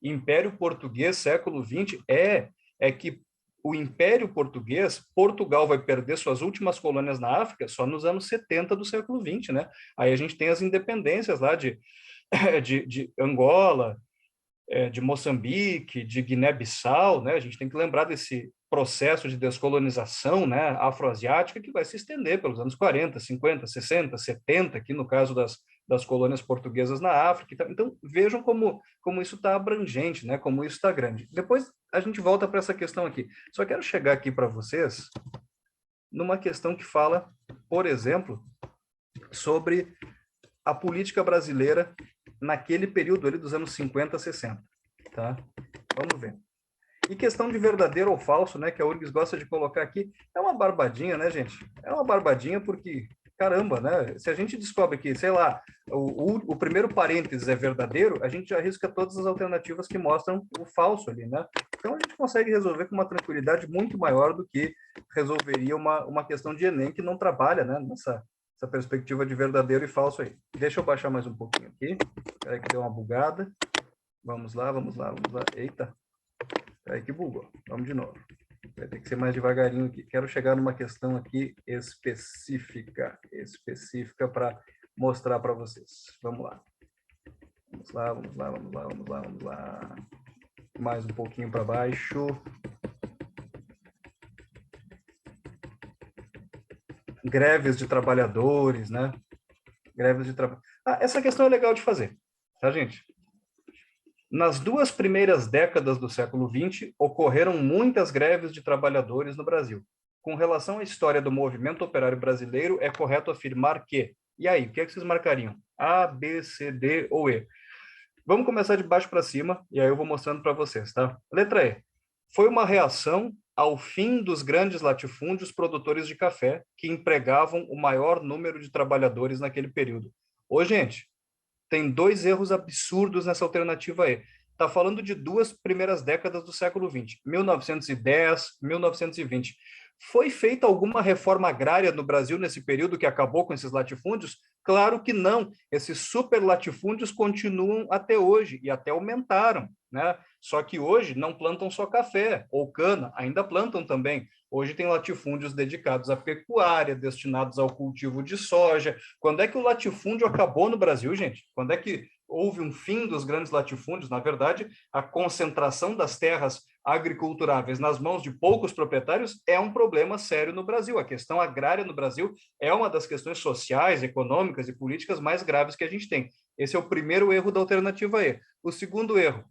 Império Português, século 20, é que o Império Português, Portugal vai perder suas últimas colônias na África só nos anos 70 do século 20, né? Aí a gente tem as independências lá de Angola, de Moçambique, de Guiné-Bissau, né? A gente tem que lembrar desse processo de descolonização, né, afroasiática, que vai se estender pelos anos 40, 50, 60, 70, aqui no caso das colônias portuguesas na África. Então, vejam como isso está abrangente, né, como isso está grande. Depois a gente volta para essa questão aqui. Só quero chegar aqui para vocês numa questão que fala, por exemplo, sobre a política brasileira naquele período ali dos anos 50 a 60, tá? Vamos ver. E questão de verdadeiro ou falso, né, que a URGS gosta de colocar aqui, é uma barbadinha, né, gente? É uma barbadinha porque, caramba, né? Se a gente descobre que, sei lá, o primeiro parênteses é verdadeiro, a gente já arrisca todas as alternativas que mostram o falso ali, né? Então a gente consegue resolver com uma tranquilidade muito maior do que resolveria uma questão de Enem que não trabalha, né, nessa perspectiva de verdadeiro e falso aí. Deixa eu baixar mais um pouquinho aqui. Espera que deu uma bugada. Vamos lá, vamos lá, vamos lá. Eita. Aí que bugou. Vamos de novo. Vai ter que ser mais devagarinho aqui. Quero chegar numa questão aqui específica para mostrar para vocês. Vamos lá. Vamos lá, vamos lá, vamos lá, vamos lá, vamos lá. Mais um pouquinho para baixo. Greves de trabalhadores, né? Greves de trabalho. Essa questão é legal de fazer, tá, gente? Nas 2 primeiras décadas do século XX, ocorreram muitas greves de trabalhadores no Brasil. Com relação à história do movimento operário brasileiro, é correto afirmar que... E aí, o que é que vocês marcariam? A, B, C, D ou E? Vamos começar de baixo para cima, e aí eu vou mostrando para vocês, tá? Letra E. Foi uma reação ao fim dos grandes latifúndios produtores de café, que empregavam o maior número de trabalhadores naquele período. Ô, gente, tem 2 erros absurdos nessa alternativa E. Está falando de 2 primeiras décadas do século XX, 1910, 1920. Foi feita alguma reforma agrária no Brasil nesse período que acabou com esses latifúndios? Claro que não. Esses super latifúndios continuam até hoje e até aumentaram, né? Só que hoje não plantam só café ou cana, ainda plantam também. Hoje tem latifúndios dedicados à pecuária, destinados ao cultivo de soja. Quando é que o latifúndio acabou no Brasil, gente? Quando é que houve um fim dos grandes latifúndios? Na verdade, a concentração das terras agriculturáveis nas mãos de poucos proprietários é um problema sério no Brasil. A questão agrária no Brasil é uma das questões sociais, econômicas e políticas mais graves que a gente tem. Esse é o primeiro erro da alternativa E. O segundo erro,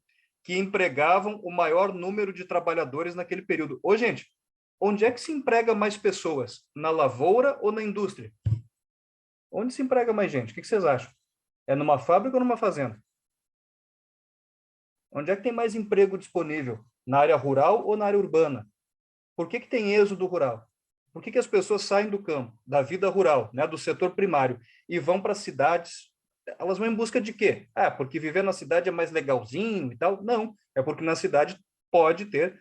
que empregavam o maior número de trabalhadores naquele período. Ô, gente, onde é que se emprega mais pessoas? Na lavoura ou na indústria? Onde se emprega mais gente? O que vocês acham? É numa fábrica ou numa fazenda? Onde é que tem mais emprego disponível? Na área rural ou na área urbana? Por que tem êxodo rural? Por que as pessoas saem do campo, da vida rural, né, do setor primário, e vão para cidades? Elas vão em busca de quê? Ah, porque viver na cidade é mais legalzinho e tal? Não, é porque na cidade pode ter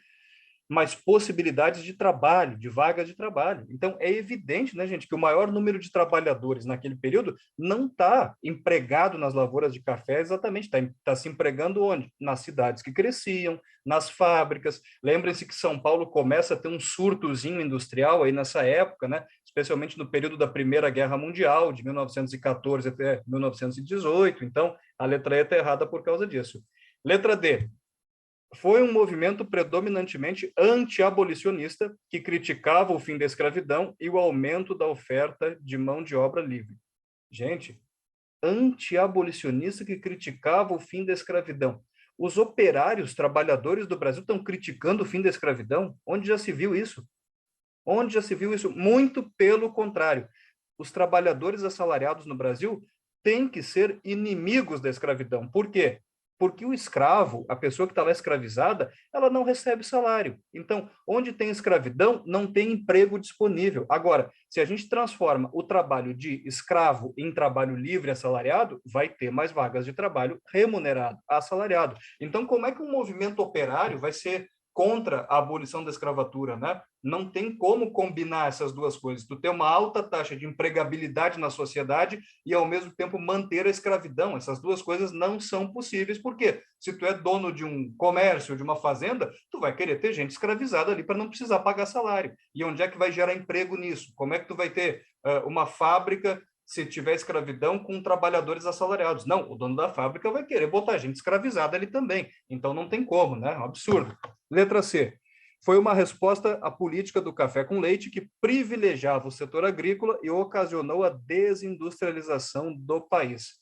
mais possibilidades de trabalho, de vagas de trabalho. Então, é evidente, né, gente, que o maior número de trabalhadores naquele período não está empregado nas lavouras de café exatamente, está se empregando onde? Nas cidades que cresciam, nas fábricas. Lembrem-se que São Paulo começa a ter um surtozinho industrial aí nessa época, né, especialmente no período da Primeira Guerra Mundial, de 1914 até 1918. Então, a letra E está errada por causa disso. Letra D, foi um movimento predominantemente anti-abolicionista que criticava o fim da escravidão e o aumento da oferta de mão de obra livre. Gente, anti-abolicionista que criticava o fim da escravidão. Os operários, trabalhadores do Brasil estão criticando o fim da escravidão? Onde já se viu isso? Onde já se viu isso? Muito pelo contrário. Os trabalhadores assalariados no Brasil têm que ser inimigos da escravidão. Por quê? Porque o escravo, a pessoa que está lá escravizada, ela não recebe salário. Então, onde tem escravidão, não tem emprego disponível. Agora, se a gente transforma o trabalho de escravo em trabalho livre assalariado, vai ter mais vagas de trabalho remunerado, assalariado. Então, como é que um movimento operário vai ser contra a abolição da escravatura, né? Não tem como combinar essas duas coisas. Tu ter uma alta taxa de empregabilidade na sociedade e, ao mesmo tempo, manter a escravidão. Essas duas coisas não são possíveis. Por quê? Se tu é dono de um comércio, de uma fazenda, tu vai querer ter gente escravizada ali para não precisar pagar salário. E onde é que vai gerar emprego nisso? Como é que tu vai ter uma fábrica se tiver escravidão com trabalhadores assalariados? Não, o dono da fábrica vai querer botar gente escravizada ali também. Então não tem como, né? É um absurdo. Letra C. Foi uma resposta à política do café com leite que privilegiava o setor agrícola e ocasionou a desindustrialização do país.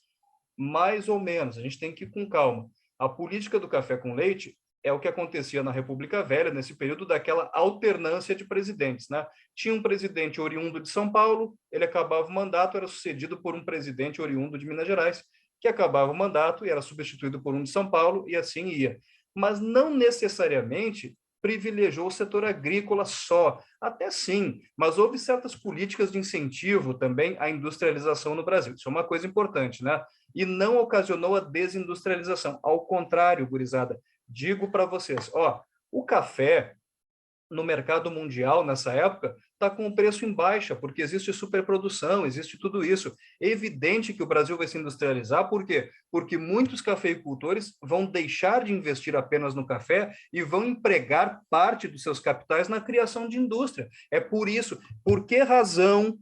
Mais ou menos, a gente tem que ir com calma. A política do café com leite é o que acontecia na República Velha, nesse período daquela alternância de presidentes, né? Tinha um presidente oriundo de São Paulo, ele acabava o mandato, era sucedido por um presidente oriundo de Minas Gerais, que acabava o mandato e era substituído por um de São Paulo, e assim ia. Mas não necessariamente privilegiou o setor agrícola só, até sim, mas houve certas políticas de incentivo também à industrialização no Brasil. Isso é uma coisa importante, né? E não ocasionou a desindustrialização. Ao contrário, gurizada, digo para vocês, ó, o café no mercado mundial nessa época está com o preço em baixa, porque existe superprodução, existe tudo isso. É evidente que o Brasil vai se industrializar, por quê? Porque muitos cafeicultores vão deixar de investir apenas no café e vão empregar parte dos seus capitais na criação de indústria. É por isso, por que razão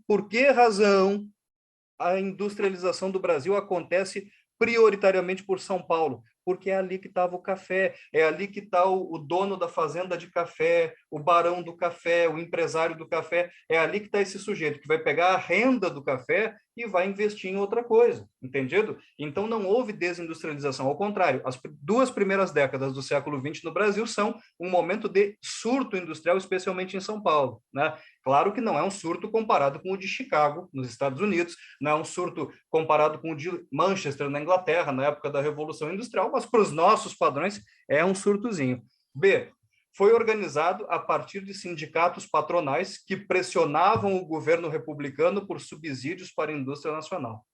a industrialização do Brasil acontece prioritariamente por São Paulo, porque é ali que estava o café, é ali que está o dono da fazenda de café, o barão do café, o empresário do café, é ali que está esse sujeito que vai pegar a renda do café e vai investir em outra coisa, entendido? Então não houve desindustrialização, ao contrário, as duas primeiras décadas do século XX no Brasil são um momento de surto industrial, especialmente em São Paulo, né? Claro que não é um surto comparado com o de Chicago, nos Estados Unidos, não é um surto comparado com o de Manchester, na Inglaterra, na época da Revolução Industrial, mas para os nossos padrões é um surtozinho. B, foi organizado a partir de sindicatos patronais que pressionavam o governo republicano por subsídios para a indústria nacional.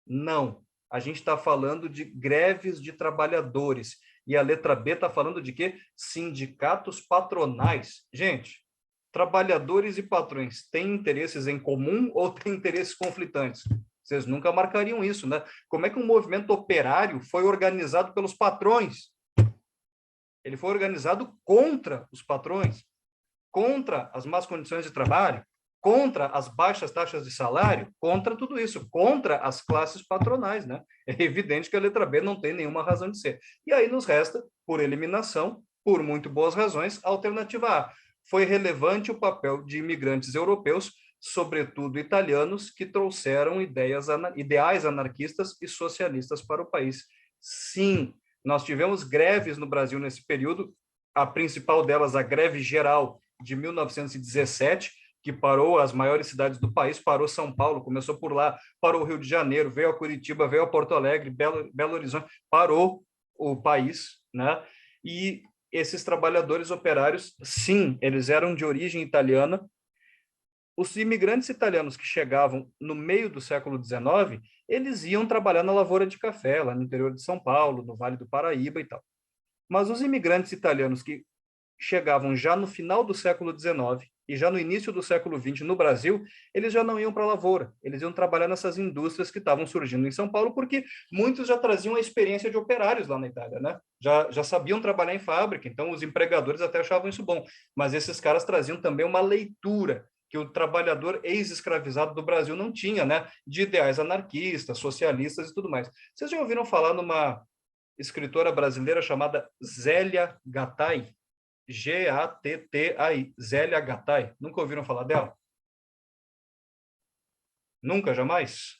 Não, a gente está falando de greves de trabalhadores. E a letra B está falando de quê? Sindicatos patronais. Gente, trabalhadores e patrões têm interesses em comum ou têm interesses conflitantes? Vocês nunca marcariam isso, né? Como é que um movimento operário foi organizado pelos patrões? Ele foi organizado contra os patrões, contra as más condições de trabalho, contra as baixas taxas de salário, contra tudo isso, contra as classes patronais, né? É evidente que a letra B não tem nenhuma razão de ser. E aí nos resta, por eliminação, por muito boas razões, a alternativa A. Foi relevante o papel de imigrantes europeus, sobretudo italianos, que trouxeram ideais anarquistas e socialistas para o país. Sim, nós tivemos greves no Brasil nesse período, a principal delas, a greve geral de 1917, que parou as maiores cidades do país, parou São Paulo, começou por lá, parou o Rio de Janeiro, veio a Curitiba, veio a Porto Alegre, Belo Horizonte, parou o país, né? E esses trabalhadores operários, sim, eles eram de origem italiana. Os imigrantes italianos que chegavam no meio do século XIX, eles iam trabalhar na lavoura de café, lá no interior de São Paulo, no Vale do Paraíba e tal. Mas os imigrantes italianos que chegavam já no final do século XIX e já no início do século XX no Brasil, eles já não iam para a lavoura, eles iam trabalhar nessas indústrias que estavam surgindo em São Paulo, porque muitos já traziam a experiência de operários lá na Itália, né? Já sabiam trabalhar em fábrica, então os empregadores até achavam isso bom, mas esses caras traziam também uma leitura que o trabalhador ex-escravizado do Brasil não tinha, né? De ideais anarquistas, socialistas e tudo mais. Vocês já ouviram falar numa escritora brasileira chamada Zélia Gattai? Gattai, Zélia Gattai. Nunca ouviram falar dela? Nunca, jamais?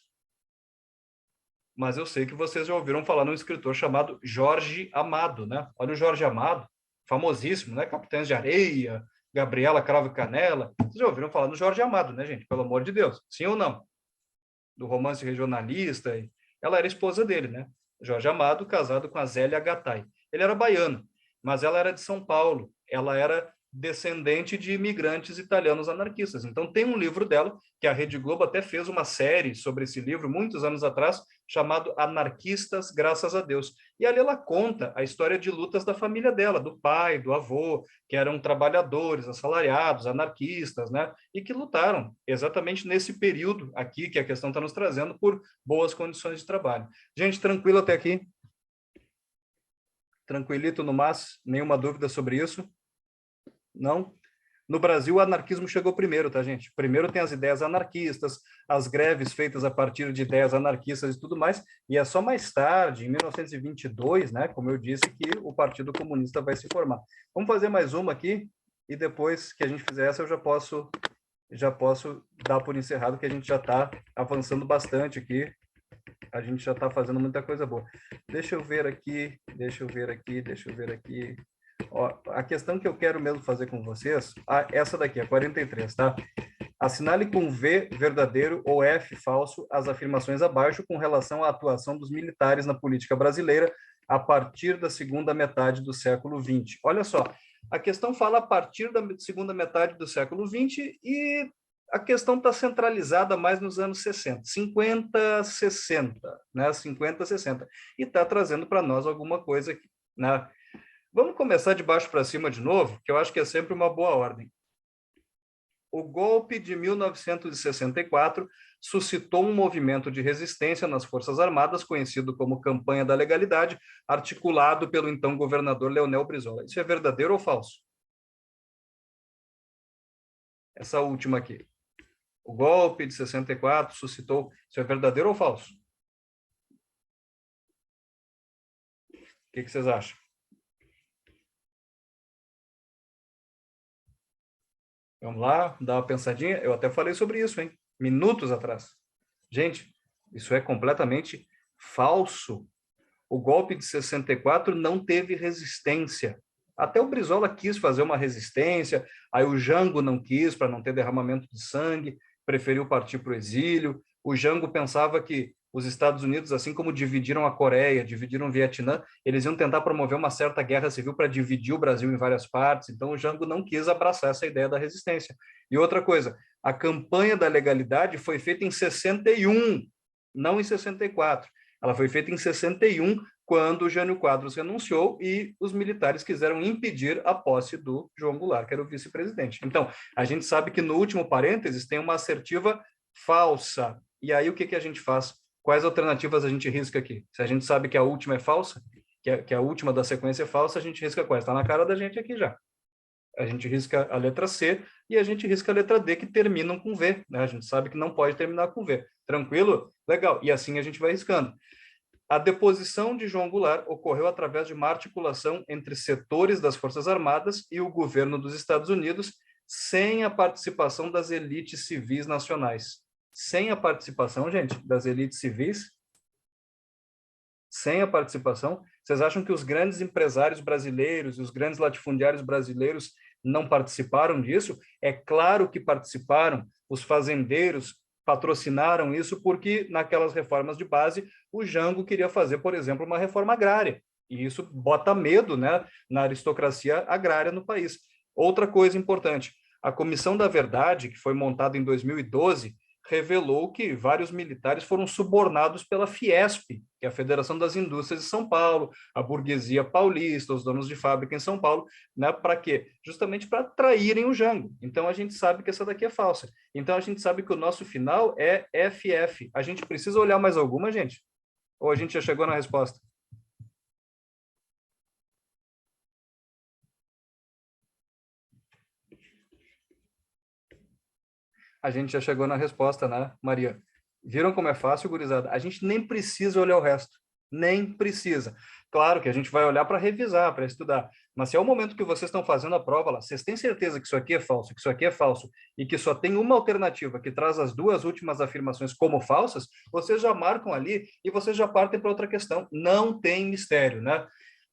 Mas eu sei que vocês já ouviram falar num escritor chamado Jorge Amado, né? Olha o Jorge Amado, famosíssimo, né? Capitães de Areia, Gabriela Cravo e Canela. Vocês já ouviram falar no Jorge Amado, né, gente? Pelo amor de Deus. Sim ou não? Do romance regionalista. Ela era esposa dele, né? Jorge Amado, casado com a Zélia Gattai. Ele era baiano, mas ela era de São Paulo. Ela era descendente de imigrantes italianos anarquistas. Então, tem um livro dela, que a Rede Globo até fez uma série sobre esse livro, muitos anos atrás, chamado Anarquistas, Graças a Deus. E ali ela conta a história de lutas da família dela, do pai, do avô, que eram trabalhadores, assalariados, anarquistas, né? E que lutaram exatamente nesse período aqui, que a questão está nos trazendo, por boas condições de trabalho. Gente, tranquilo até aqui? Tranquilito no mas? Nenhuma dúvida sobre isso? Não? No Brasil, o anarquismo chegou primeiro, tá, gente? Primeiro tem as ideias anarquistas, as greves feitas a partir de ideias anarquistas e tudo mais, e é só mais tarde, em 1922, né, como eu disse, que o Partido Comunista vai se formar. Vamos fazer mais uma aqui, e depois que a gente fizer essa, eu já posso dar por encerrado, que a gente já está avançando bastante aqui, a gente já está fazendo muita coisa boa. Deixa eu ver aqui. Ó, a questão que eu quero mesmo fazer com vocês, essa daqui, a 43, tá? Assinale com V verdadeiro ou F falso as afirmações abaixo com relação à atuação dos militares na política brasileira a partir da segunda metade do século XX. Olha só, a questão fala a partir da segunda metade do século XX e a questão está centralizada mais nos anos 60, 50, 60, né? 50, 60. E está trazendo para nós alguma coisa aqui, né? Vamos começar de baixo para cima de novo, que eu acho que é sempre uma boa ordem. O golpe de 1964 suscitou um movimento de resistência nas Forças Armadas, conhecido como Campanha da Legalidade, articulado pelo então governador Leonel Brizola. Isso é verdadeiro ou falso? Essa última aqui. O golpe de 64 suscitou... Isso é verdadeiro ou falso? O que vocês acham? Vamos lá, dar uma pensadinha. Eu até falei sobre isso, hein? Minutos atrás. Gente, isso é completamente falso. O golpe de 64 não teve resistência. Até o Brizola quis fazer uma resistência, aí o Jango não quis, para não ter derramamento de sangue, preferiu partir para o exílio. O Jango pensava que os Estados Unidos, assim como dividiram a Coreia, dividiram o Vietnã, eles iam tentar promover uma certa guerra civil para dividir o Brasil em várias partes. Então, o Jango não quis abraçar essa ideia da resistência. E outra coisa, a campanha da legalidade foi feita em 61, não em 64. Ela foi feita em 61, quando o Jânio Quadros renunciou e os militares quiseram impedir a posse do João Goulart, que era o vice-presidente. Então, a gente sabe que no último parênteses tem uma assertiva falsa. E aí o que a gente faz? Quais alternativas a gente risca aqui? Se a gente sabe que a última é falsa, que é a última da sequência falsa, a gente risca qual? Está na cara da gente aqui já. A gente risca a letra C e a gente risca a letra D, que terminam com V, né? A gente sabe que não pode terminar com V. Tranquilo? Legal. E assim a gente vai riscando. A deposição de João Goulart ocorreu através de uma articulação entre setores das Forças Armadas e o governo dos Estados Unidos, sem a participação das elites civis nacionais. Sem a participação, gente, das elites civis, sem a participação, vocês acham que os grandes empresários brasileiros e os grandes latifundiários brasileiros não participaram disso? É claro que participaram. Os fazendeiros patrocinaram isso porque, naquelas reformas de base, o Jango queria fazer, por exemplo, uma reforma agrária. E isso bota medo, né, na aristocracia agrária no país. Outra coisa importante, a Comissão da Verdade, que foi montada em 2012, revelou que vários militares foram subornados pela Fiesp, que é a Federação das Indústrias de São Paulo, a burguesia paulista, os donos de fábrica em São Paulo, né? Para quê? Justamente para traírem o Jango. Então a gente sabe que essa daqui é falsa. Então a gente sabe que o nosso final é FF. A gente precisa olhar mais alguma, gente? Ou a gente já chegou na resposta? A gente já chegou na resposta, né, Maria? Viram como é fácil, gurizada? A gente nem precisa olhar o resto. Nem precisa. Claro que a gente vai olhar para revisar, para estudar. Mas se é o momento que vocês estão fazendo a prova lá, vocês têm certeza que isso aqui é falso, que isso aqui é falso, e que só tem uma alternativa que traz as duas últimas afirmações como falsas, vocês já marcam ali e vocês já partem para outra questão. Não tem mistério, né?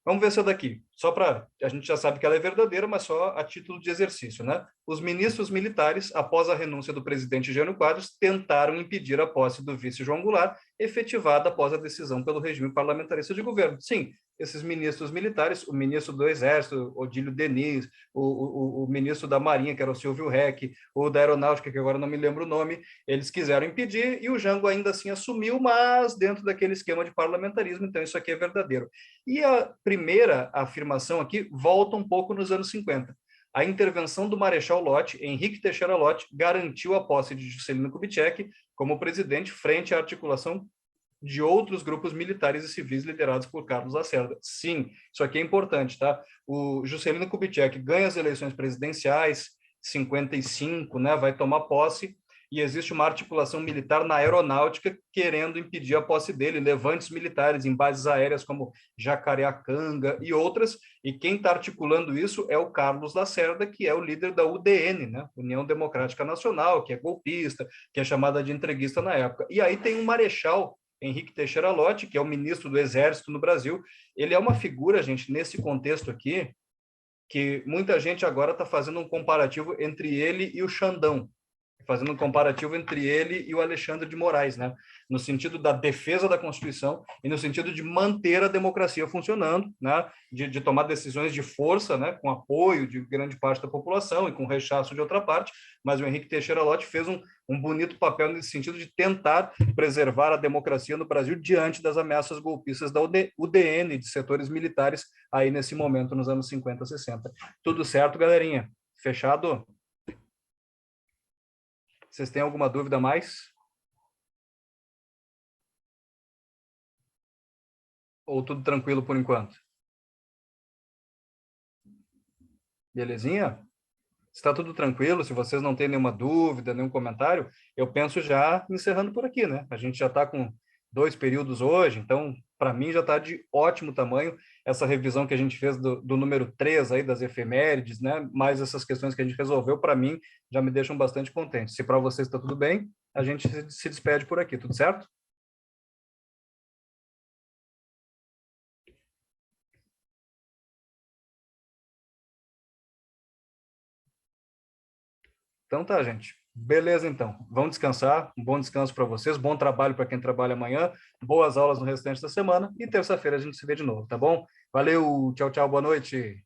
Vamos ver essa daqui, só para... A gente já sabe que ela é verdadeira, mas só a título de exercício, né? Os ministros militares, após a renúncia do presidente Jânio Quadros, tentaram impedir a posse do vice João Goulart, efetivada após a decisão pelo regime parlamentarista de governo. Sim, esses ministros militares, o ministro do Exército, Odílio Diniz, o ministro da Marinha, que era o Silvio Reck, o da Aeronáutica, que agora não me lembro o nome, eles quiseram impedir e o Jango ainda assim assumiu, mas dentro daquele esquema de parlamentarismo, então isso aqui é verdadeiro. E a primeira afirmação aqui volta um pouco nos anos 50. A intervenção do Marechal Lott, Henrique Teixeira Lott, garantiu a posse de Juscelino Kubitschek como presidente frente à articulação de outros grupos militares e civis liderados por Carlos Lacerda. Sim, isso aqui é importante, tá? O Juscelino Kubitschek ganha as eleições presidenciais, 55, né? Vai tomar posse, e existe uma articulação militar na aeronáutica querendo impedir a posse dele, levantes militares em bases aéreas como Jacareacanga e outras, e quem está articulando isso é o Carlos Lacerda, que é o líder da UDN, né? União Democrática Nacional, que é golpista, que é chamada de entreguista na época. E aí tem um marechal, Henrique Teixeira Lott, que é o ministro do Exército no Brasil. Ele é uma figura, gente, nesse contexto aqui, que muita gente agora está fazendo um comparativo entre ele e o Xandão, fazendo um comparativo entre ele e o Alexandre de Moraes, né? No sentido da defesa da Constituição e no sentido de manter a democracia funcionando, né? De tomar decisões de força, né? Com apoio de grande parte da população e com rechaço de outra parte, mas o Henrique Teixeira Lott fez um bonito papel nesse sentido de tentar preservar a democracia no Brasil diante das ameaças golpistas da UDN, de setores militares, aí nesse momento, nos anos 50, 60. Tudo certo, galerinha? Fechado? Vocês têm alguma dúvida a mais? Ou tudo tranquilo por enquanto? Belezinha? Está tudo tranquilo? Se vocês não têm nenhuma dúvida, nenhum comentário, eu penso já encerrando por aqui, né? A gente já está com 2 períodos hoje, então, para mim, já está de ótimo tamanho essa revisão que a gente fez do número 3 aí, das efemérides, né? Mais essas questões que a gente resolveu, para mim, já me deixam bastante contente. Se para vocês está tudo bem, a gente se despede por aqui, tudo certo? Então tá, gente. Beleza, então. Vão descansar. Um bom descanso para vocês. Bom trabalho para quem trabalha amanhã. Boas aulas no restante da semana. E terça-feira a gente se vê de novo, tá bom? Valeu. Tchau, tchau. Boa noite.